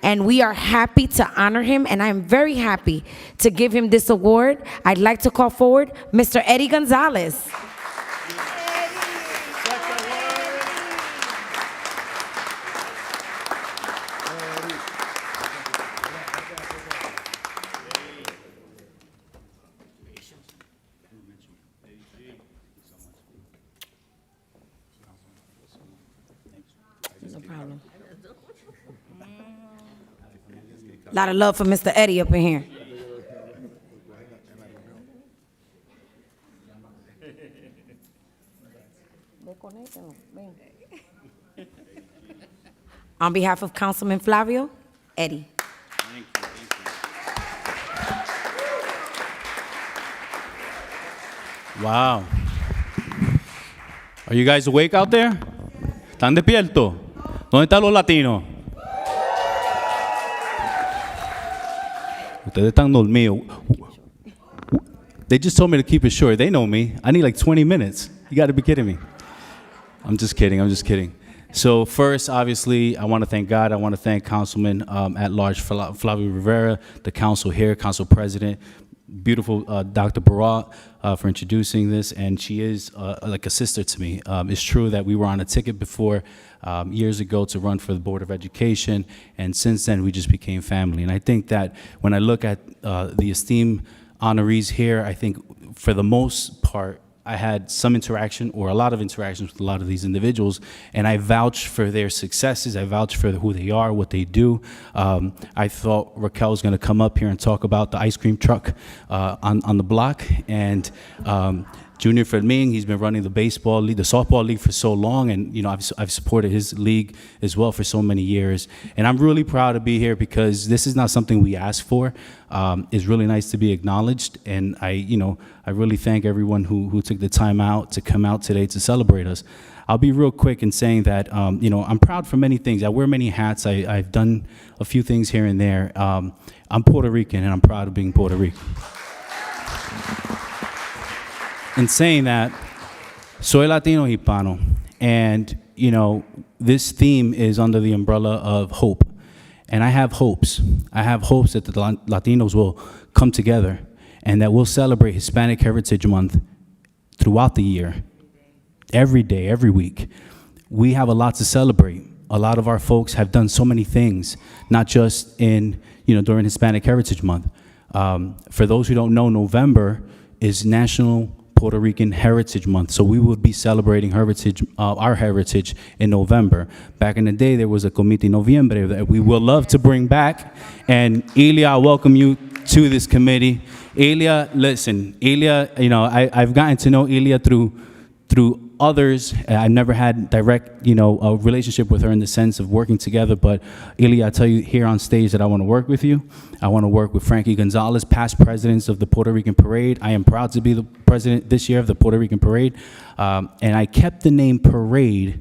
and we are happy to honor him, and I'm very happy to give him this award. I'd like to call forward Mr. Eddie Gonzalez. No problem. A lot of love for Mr. Eddie up in here. On behalf of Councilman Flavio, Eddie. Wow. Are you guys awake out there? ¿Están despiertos? ¿Dónde están los latinos? Ustedes están dormidos. They just told me to keep it short. They know me. I need like 20 minutes. You got to be kidding me. I'm just kidding. I'm just kidding. So first, obviously, I want to thank God. I want to thank Councilman at-large Flavio Rivera, the council here, council president, beautiful Dr. Barat for introducing this, and she is like a sister to me. It's true that we were on a ticket before years ago to run for the Board of Education, and since then we just became family. And I think that when I look at the esteemed honorees here, I think for the most part, I had some interaction or a lot of interactions with a lot of these individuals, and I vouch for their successes. I vouch for who they are, what they do. I thought Raquel was going to come up here and talk about the ice cream truck on the block, and Junior Fermin, he's been running the baseball league, the softball league for so long, and I've supported his league as well for so many years. And I'm really proud to be here because this is not something we asked for. It's really nice to be acknowledged, and I really thank everyone who took the time out to come out today to celebrate us. I'll be real quick in saying that I'm proud for many things. I wear many hats. I've done a few things here and there. I'm Puerto Rican, and I'm proud of being Puerto Rican. In saying that, soy Latino Hispano, and this theme is under the umbrella of hope, and I have hopes. I have hopes that the Latinos will come together and that we'll celebrate Hispanic Heritage Month throughout the year, every day, every week. We have a lot to celebrate. A lot of our folks have done so many things, not just in during Hispanic Heritage Month. For those who don't know, November is National Puerto Rican Heritage Month, so we will be celebrating our heritage in November. Back in the day, there was a Comité Noviembre that we will love to bring back, and Elia, I welcome you to this committee. Elia, listen, Elia, I've gotten to know Elia through others. I've never had direct, a relationship with her in the sense of working together, but Elia, I tell you here on stage that I want to work with you. I want to work with Frankie Gonzalez, past presidents of the Puerto Rican Parade. I am proud to be the president this year of the Puerto Rican Parade, and I kept the name Parade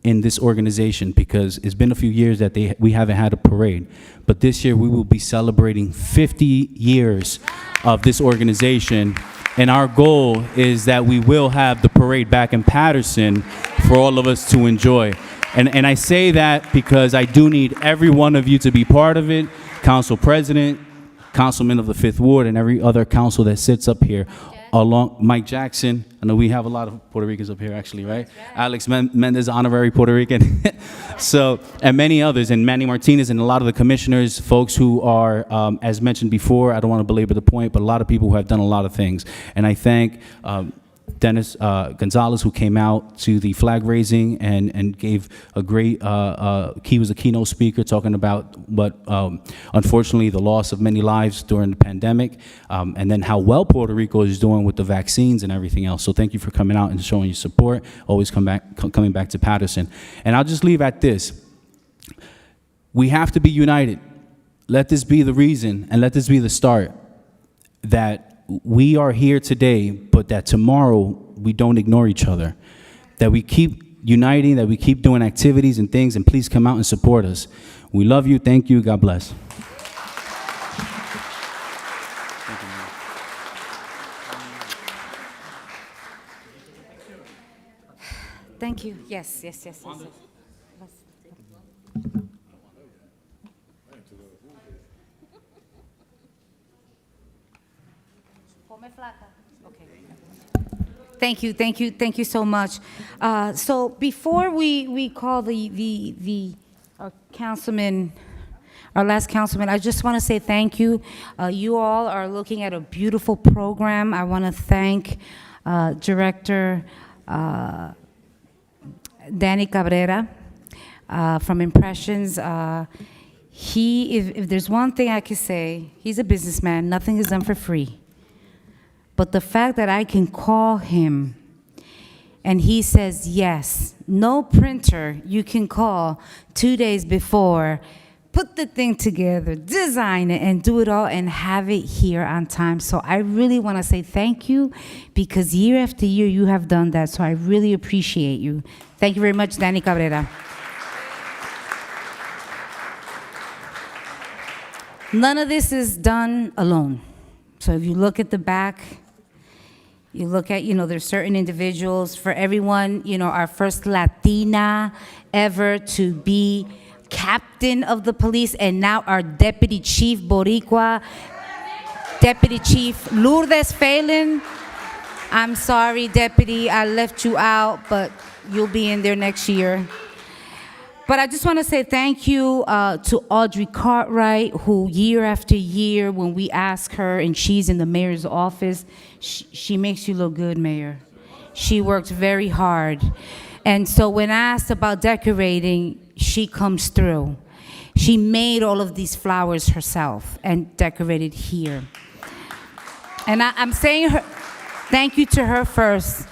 in this organization because it's been a few years that we haven't had a parade. But this year we will be celebrating 50 years of this organization. And our goal is that we will have the parade back in Paterson for all of us to enjoy. And I say that because I do need every one of you to be part of it. Council President, Councilman of the 5th Ward, and every other council that sits up here. Along Mike Jackson, I know we have a lot of Puerto Ricans up here actually, right? Alex Mendez, honorary Puerto Rican. So, and many others, and Manny Martinez, and a lot of the commissioners, folks who are, as mentioned before, I don't want to belabor the point, but a lot of people who have done a lot of things. And I thank Dennis Gonzalez, who came out to the flag raising and gave a great, he was a keynote speaker talking about what, unfortunately, the loss of many lives during the pandemic, and then how well Puerto Rico is doing with the vaccines and everything else. So thank you for coming out and showing your support, always coming back to Paterson. And I'll just leave at this. We have to be united. Let this be the reason, and let this be the start, that we are here today, but that tomorrow we don't ignore each other, that we keep uniting, that we keep doing activities and things, and please come out and support us. We love you. Thank you. God bless. Thank you. Yes. Thank you so much. So before we call the councilman, our last councilman, I just want to say thank you. You all are looking at a beautiful program. I want to thank Director Danny Cabrera from Impressions. If there's one thing I could say, he's a businessman. Nothing is done for free. But the fact that I can call him and he says yes, no printer you can call 2 days before, put the thing together, design it, and do it all and have it here on time. So I really want to say thank you, because year after year you have done that. So I really appreciate you. Thank you very much, Danny Cabrera. None of this is done alone. So if you look at the back, you look at, there's certain individuals. For everyone, our first Latina ever to be captain of the police, and now our Deputy Chief Boricua, Deputy Chief Lourdes Phelan. I'm sorry, Deputy, I left you out, but you'll be in there next year. But I just want to say thank you to Audrey Cartwright, who year after year, when we ask her and she's in the mayor's office, she makes you look good, Mayor. She works very hard. And so when asked about decorating, she comes through. She made all of these flowers herself and decorated here. And I'm saying thank you to her first,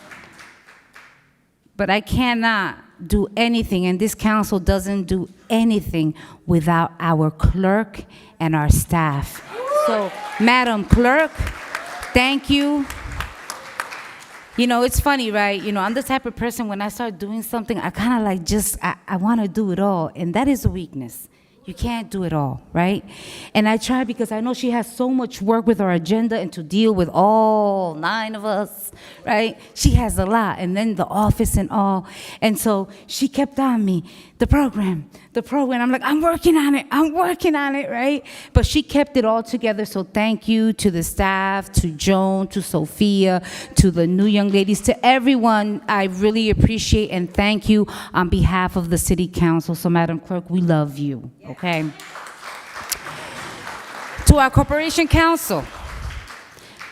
but I cannot do anything, and this council doesn't do anything without our clerk and our staff. So, Madam Clerk, thank you. It's funny, right? I'm the type of person, when I start doing something, I kind of I want to do it all, and that is a weakness. You can't do it all, right? And I try, because I know she has so much work with our agenda and to deal with all 9 of us, right? She has a lot, and then the office and all. And so she kept on me, the program. I'm like, I'm working on it, right? But she kept it all together. So thank you to the staff, to Joan, to Sophia, to the new young ladies, to everyone. I really appreciate and thank you on behalf of the City Council. So Madam Clerk, we love you, okay? To our Corporation Council,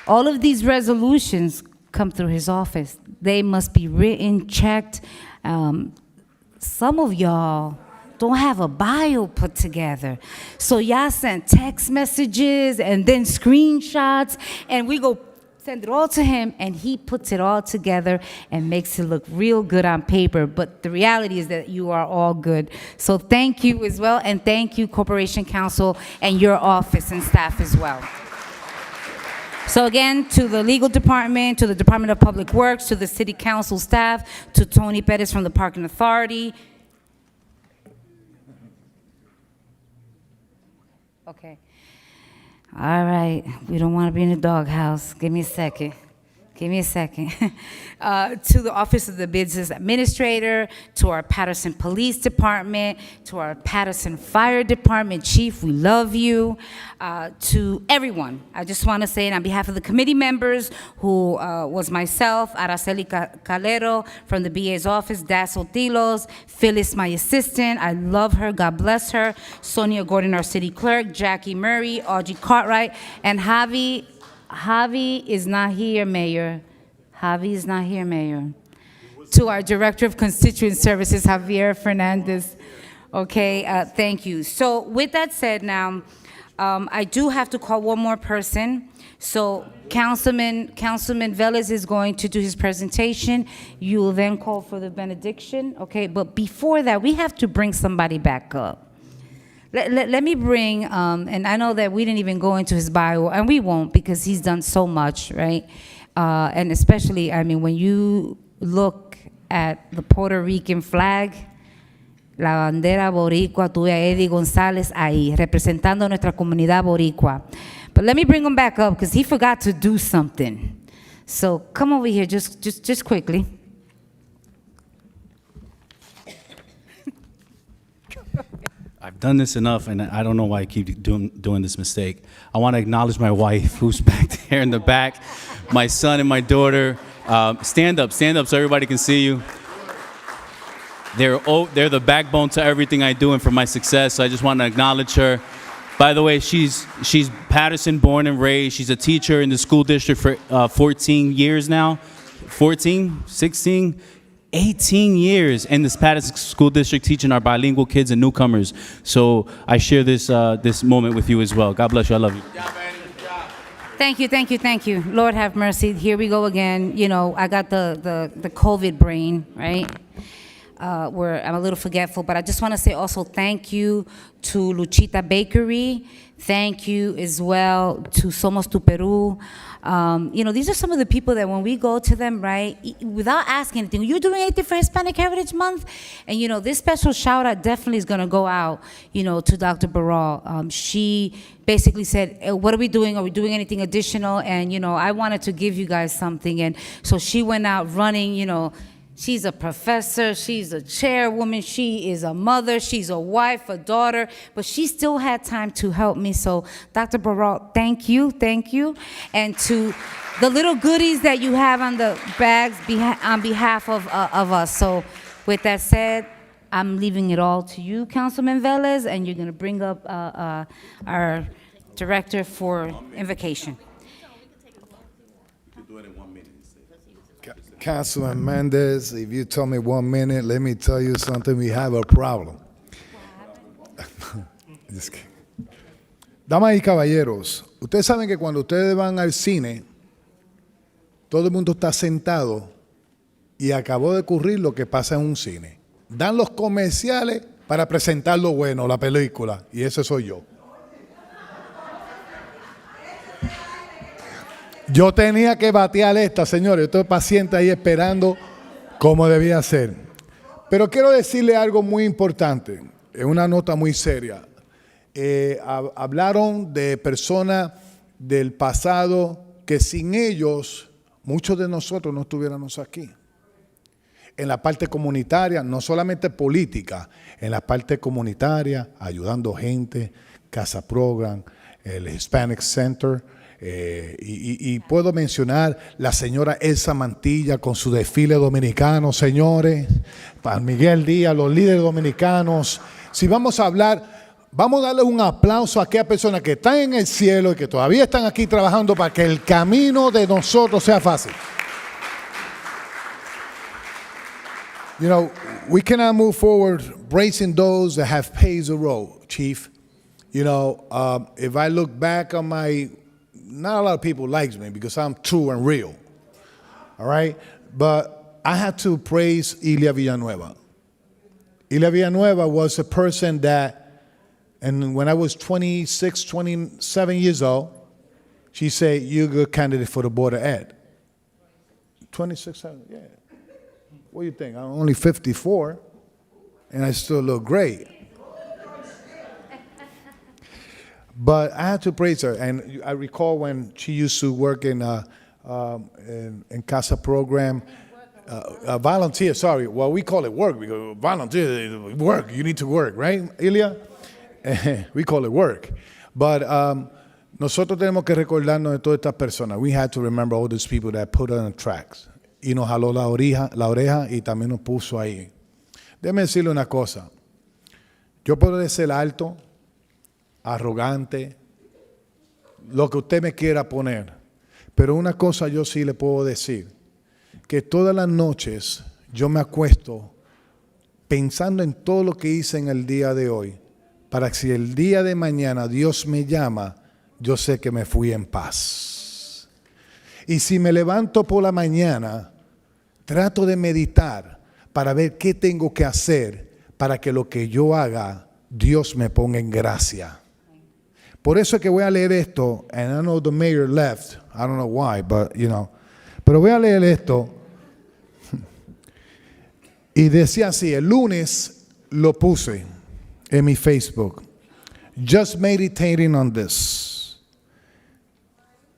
all of these resolutions come through his office. They must be written, checked. Some of y'all don't have a bio put together. So y'all sent text messages and then screenshots, and we go send it all to him, and he puts it all together and makes it look real good on paper. But the reality is that you are all good. So thank you as well, and thank you, Corporation Council, and your office and staff as well. So again, to the legal department, to the Department of Public Works, to the City Council staff, to Tony Perez from the Parking Authority. Okay. All right. We don't want to be in the doghouse. Give me a second. To the Office of the Business Administrator, to our Paterson Police Department, to our Paterson Fire Department, Chief, we love you. To everyone, I just want to say, on behalf of the committee members, who was myself, Araceli Calero from the BA's office, Das Otilos, Phyllis, my assistant, I love her, God bless her, Sonia Gordon, our city clerk, Jackie Murray, Audrey Cartwright, and Javi is not here, Mayor. Javi is not here, Mayor. To our Director of Constituent Services, Javier Fernandez. Okay, thank you. So with that said now, I do have to call one more person. So Councilman Velez is going to do his presentation. You will then call for the benediction, okay? But before that, we have to bring somebody back up. Let me bring, and I know that we didn't even go into his bio, and we won't, because he's done so much, right? And especially, I mean, when you look at the Puerto Rican flag, la bandera boricua, tuve a Eddie González ahí, representando a nuestra comunidad boricua. But let me bring him back up because he forgot to do something. So come over here just quickly. I've done this enough, and I don't know why I keep doing this mistake. I want to acknowledge my wife, who's back there in the back, my son and my daughter. Stand up so everybody can see you. They're the backbone to everything I do and for my success, so I just want to acknowledge her. By the way, she's Paterson born and raised. She's a teacher in the school district for 14 years now. 14, 16, 18 years in this Paterson School District teaching our bilingual kids and newcomers. So I share this moment with you as well. God bless you. I love you. Thank you. Lord have mercy. Here we go again. You know, I got the COVID brain, right? Where I'm a little forgetful, but I just want to say also thank you to Luchita Bakery. Thank you as well to Somos Tu Peru. You know, these are some of the people that when we go to them, right, without asking anything, you're doing anything for Hispanic Heritage Month? And, you know, this special shout out definitely is going to go out, you know, to Dr. Barral. She basically said, what are we doing? Are we doing anything additional? And, you know, I wanted to give you guys something. And so she went out running, you know. She's a professor, she's a chairwoman, she is a mother, she's a wife, a daughter, but she still had time to help me. So, Dr. Barral, thank you. And to the little goodies that you have on the bags on behalf of us. So, with that said, I'm leaving it all to you, Councilman Velez, and you're going to bring up our director for invocation. Councilman Mendez, if you tell me 1 minute, let me tell you something, we have a problem. Just kidding. Damas y caballeros, ustedes saben que cuando ustedes van al cine, todo el mundo está sentado y acabó de ocurrir lo que pasa en un cine. Dan los comerciales para presentar lo bueno, la película, y ese soy yo. Yo tenía que batear esta, señores. Yo estoy paciente ahí esperando como debía ser. Pero quiero decirle algo muy importante, es una nota muy seria. Hablaron de personas del pasado que sin ellos, muchos de nosotros no estuviéramos aquí. En la parte comunitaria, no solamente política, en la parte comunitaria, ayudando gente, Casa Program, el Hispanic Center. Y puedo mencionar la señora Elsa Mantilla con su desfile dominicano, señores, para Miguel Díaz, los líderes dominicanos. Si vamos a hablar, vamos a darle un aplauso a aquellas personas que están en el cielo y que todavía están aquí trabajando para que el camino de nosotros sea fácil. You know, we cannot move forward bracing those that have paved the road, Chief. You know, if I look back on not a lot of people like me because I'm true and real, all right? But I had to praise Ilia Villanueva. Ilia Villanueva was a person that, and when I was 26, 27 years old, she said, you're a good candidate for the Board of Ed. 26, yeah. What do you think? I'm only 54, and I still look great. But I had to praise her, and I recall when she used to work in Casa Program, volunteer, sorry. Well, we call it work. We go, volunteer, work. You need to work, right, Ilya? We call it work. But nosotros tenemos que recordarnos de todas estas personas. We had to remember all these people that put on the tracks. Y nos jaló la oreja y también nos puso ahí. Déjeme decirle una cosa. Yo puedo ser alto, arrogante, lo que usted me quiera poner. Pero una cosa yo sí le puedo decir, que todas las noches yo me acuesto pensando en todo lo que hice en el día de hoy, para que si el día de mañana Dios me llama, yo sé que me fui en paz. Y si me levanto por la mañana, trato de meditar para ver qué tengo que hacer para que lo que yo haga, Dios me ponga en gracia. Por eso es que voy a leer esto, and I know the mayor left, I don't know why, but you know, pero voy a leer esto. Y decía así, el lunes lo puse en mi Facebook. Just meditating on this.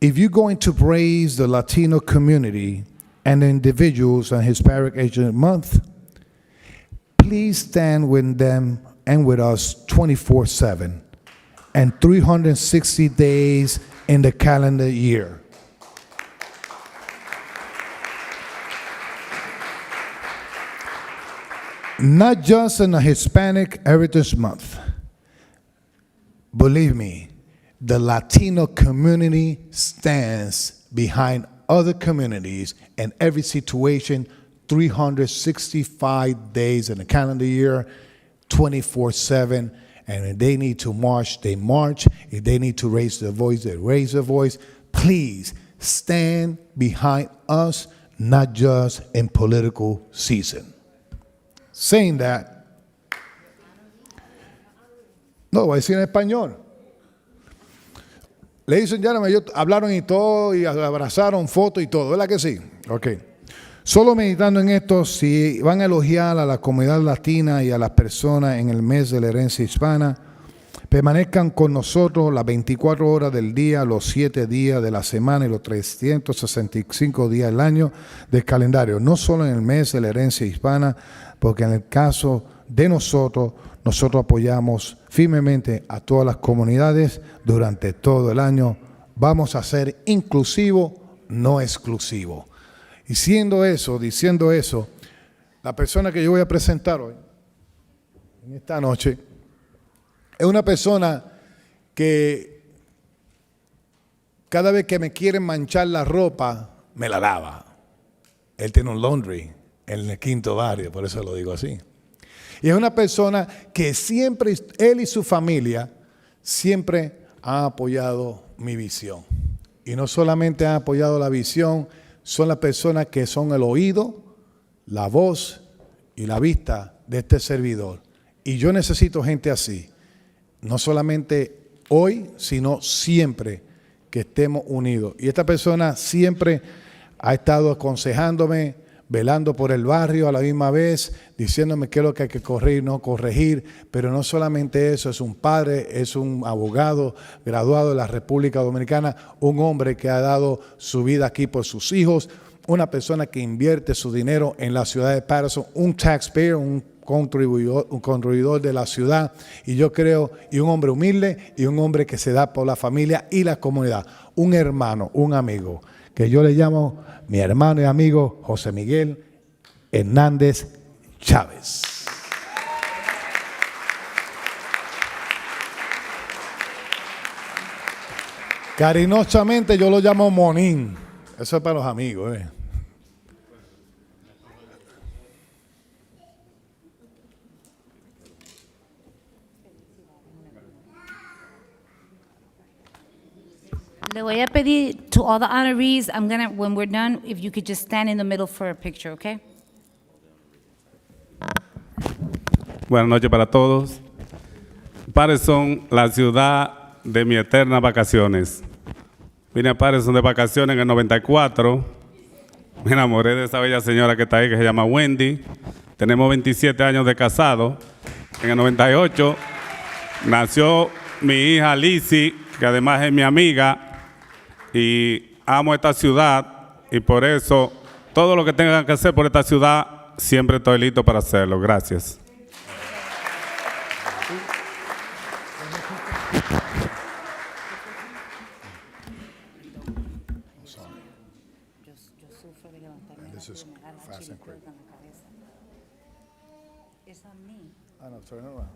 If you're going to praise the Latino community and individuals on Hispanic Heritage Month, please stand with them and with us 24/7 and 360 days in the calendar year. Not just in the Hispanic Heritage Month. Believe me, the Latino community stands behind other communities in every situation 365 days in the calendar year, 24/7. And if they need to march, they march. If they need to raise their voice, they raise their voice. Please stand behind us, not just in political season. Saying that, no, voy a decir en español. Ladies and gentlemen, ellos hablaron y todo, y abrazaron, fotos y todo, ¿verdad que sí? Ok. Solo meditando en esto, si van a elogiar a la comunidad latina y a las personas en el mes de la herencia hispana, permanezcan con nosotros las 24 horas del día, los 7 días de la semana y los 365 días del año del calendario. No solo en el mes de la herencia hispana, porque en el caso de nosotros apoyamos firmemente a todas las comunidades durante todo el año. Vamos a ser inclusivos, no exclusivos. Y diciendo eso, la persona que yo voy a presentar hoy, en esta noche, es una persona que cada vez que me quieren manchar la ropa, me la lava. Él tiene un laundry en el 5º barrio, por eso lo digo así. Y es una persona que siempre, él y su familia, siempre han apoyado mi visión. Y no solamente han apoyado la visión, son las personas que son el oído, la voz y la vista de este servidor. Y yo necesito gente así, no solamente hoy, sino siempre que estemos unidos. Y esta persona siempre ha estado aconsejándome, velando por el barrio a la misma vez, diciéndome qué es lo que hay que corregir, no corregir, pero no solamente eso, es un padre, es un abogado graduado de la República Dominicana, un hombre que ha dado su vida aquí por sus hijos, una persona que invierte su dinero en la ciudad de Paterson, un taxpayer, un contribuidor de la ciudad, y yo creo, y un hombre humilde, y un hombre que se da por la familia y la comunidad, un hermano, un amigo, que yo le llamo mi hermano y amigo José Miguel Hernández Chávez. Cariñosamente yo lo llamo Monín. Eso es para los amigos. Le voy a pedir to all the honorees, when we're done, if you could just stand in the middle for a picture, okay? Buenas noches para todos. Paterson, la ciudad de mis eternas vacaciones. Vine a Paterson de vacaciones en el 94. Me enamoré de esa bella señora que está ahí, que se llama Wendy. Tenemos 27 años de casado. En el 98 nació mi hija Lizzie, que además es mi amiga. Y amo esta ciudad y por eso todo lo que tengan que hacer por esta ciudad siempre estoy listo para hacerlo. Gracias. Turn around.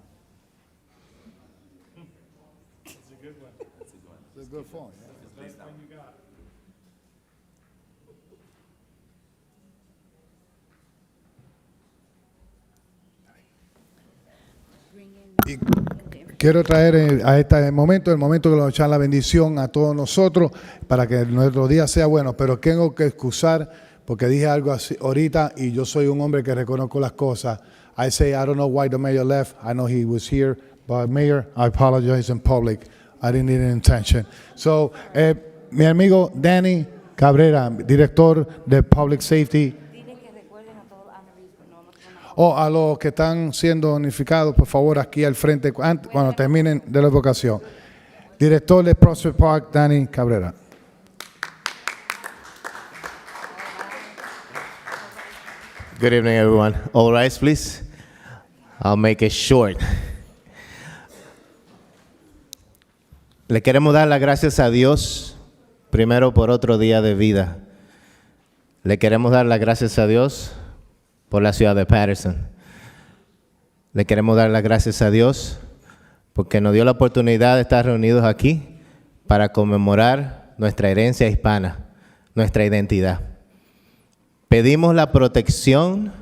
It's a good one. It's a good phone. Y quiero traer a este momento, el momento que nos echan la bendición a todos nosotros para que nuestro día sea bueno, pero tengo que excusar porque dije algo así ahorita y yo soy un hombre que reconozco las cosas. I say, I don't know why the mayor left. I know he was here, but Mayor, I apologize in public. I didn't need an intention. So, mi amigo Danny Cabrera, director de Public Safety. O a los que están siendo unificados, por favor, aquí al frente, cuando terminen de la evocación. Director de Prospect Park, Danny Cabrera. Good evening, everyone. All rise, please. I'll make it short. Le queremos dar las gracias a Dios, primero por otro día de vida. Le queremos dar las gracias a Dios por la ciudad de Paterson. Le queremos dar las gracias a Dios porque nos dio la oportunidad de estar reunidos aquí para conmemorar nuestra herencia hispana, nuestra identidad. Pedimos la protección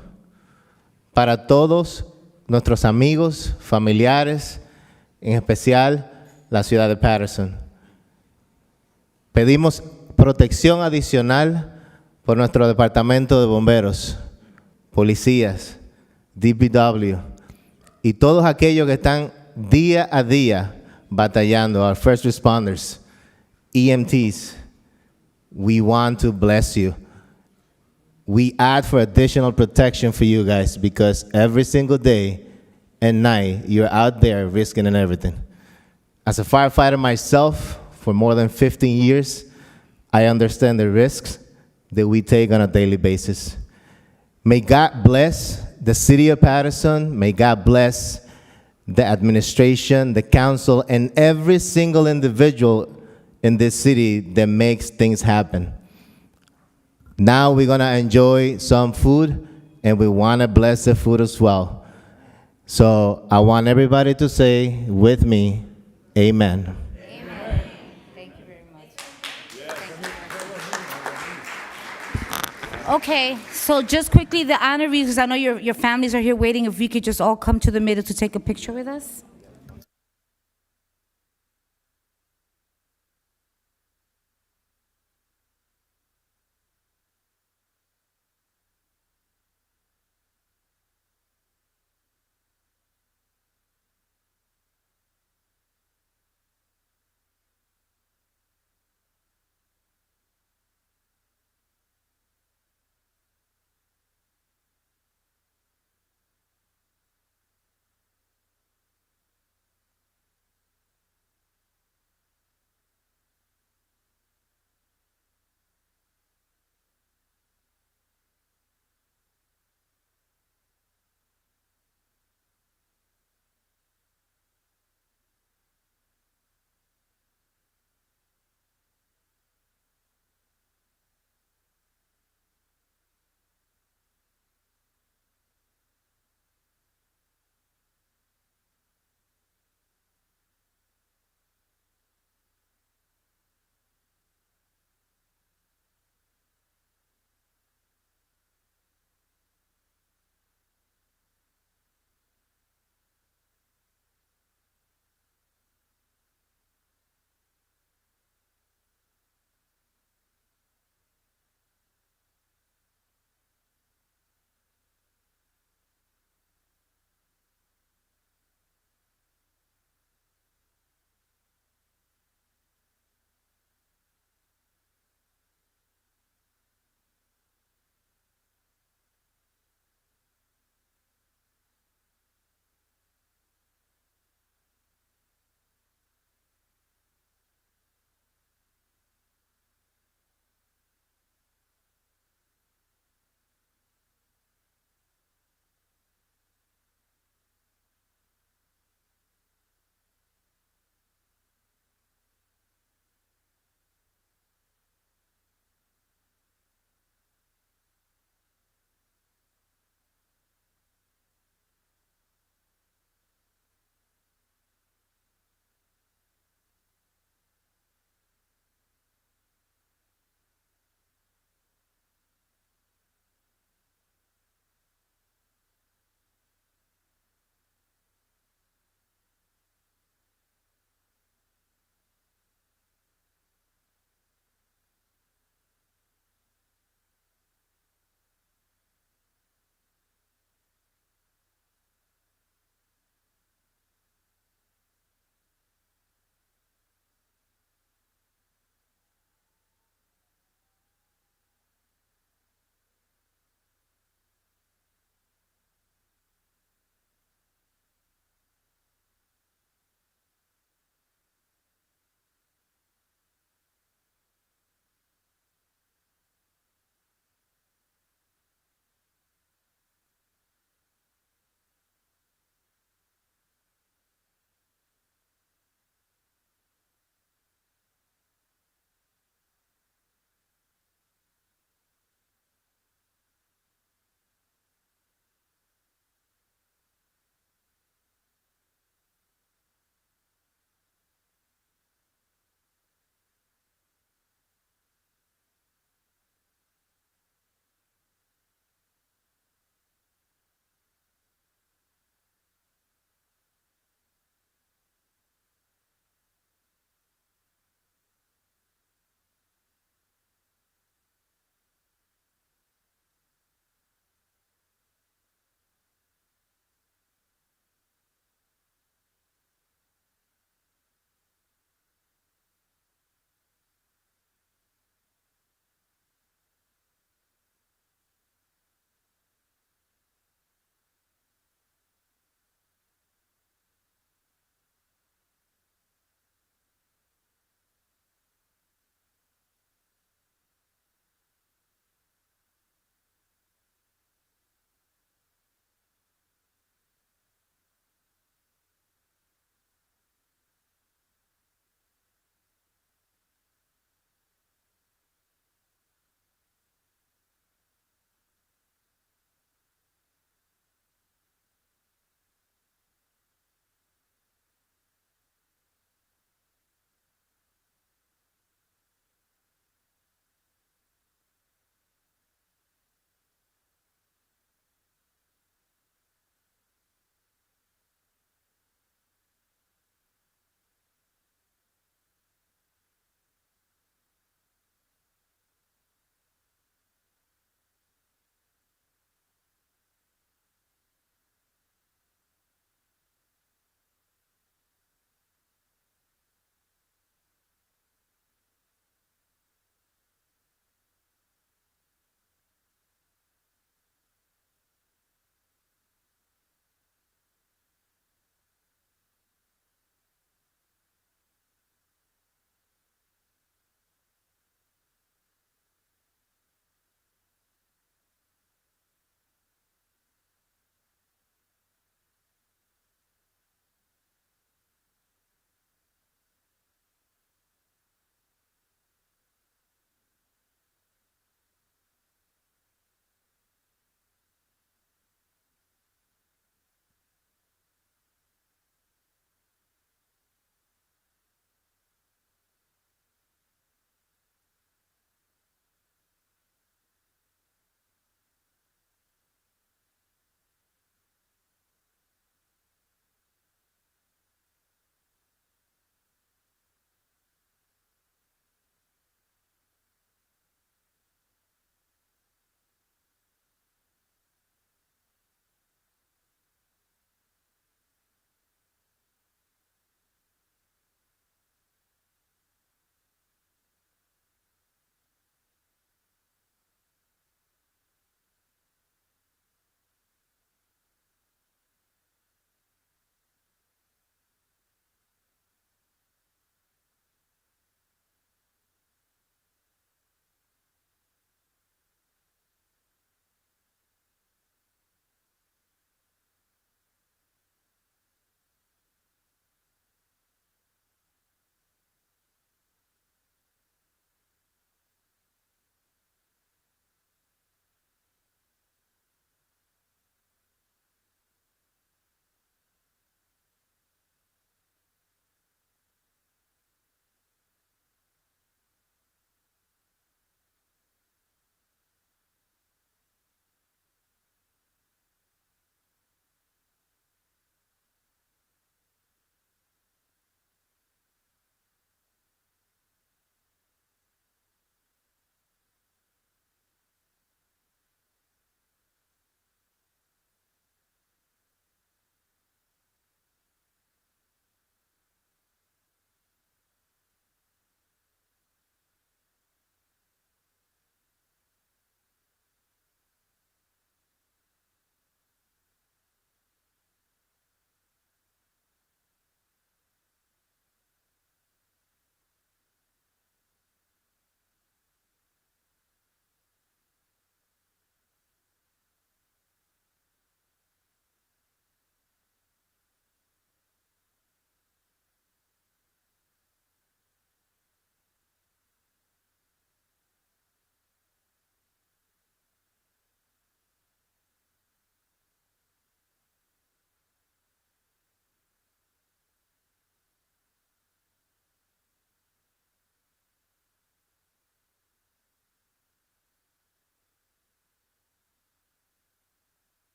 para todos nuestros amigos, familiares, en especial la ciudad de Paterson. Pedimos protección adicional por nuestro departamento de bomberos, policías, DPW y todos aquellos que están día a día batallando, our first responders, EMTs. We want to bless you. We add for additional protection for you guys because every single day and night, you're out there risking and everything. As a firefighter myself, for more than 15 years, I understand the risks that we take on a daily basis. May God bless the city of Paterson. May God bless the administration, the council, and every single individual in this city that makes things happen. Now we're going to enjoy some food, and we want to bless the food as well. So I want everybody to say with me, amen. Amen. Thank you very much. Okay, so just quickly, the honorees, because I know your families are here waiting, if we could just all come to the middle to take a picture with us.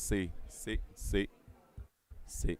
sí, sí, sí, sí.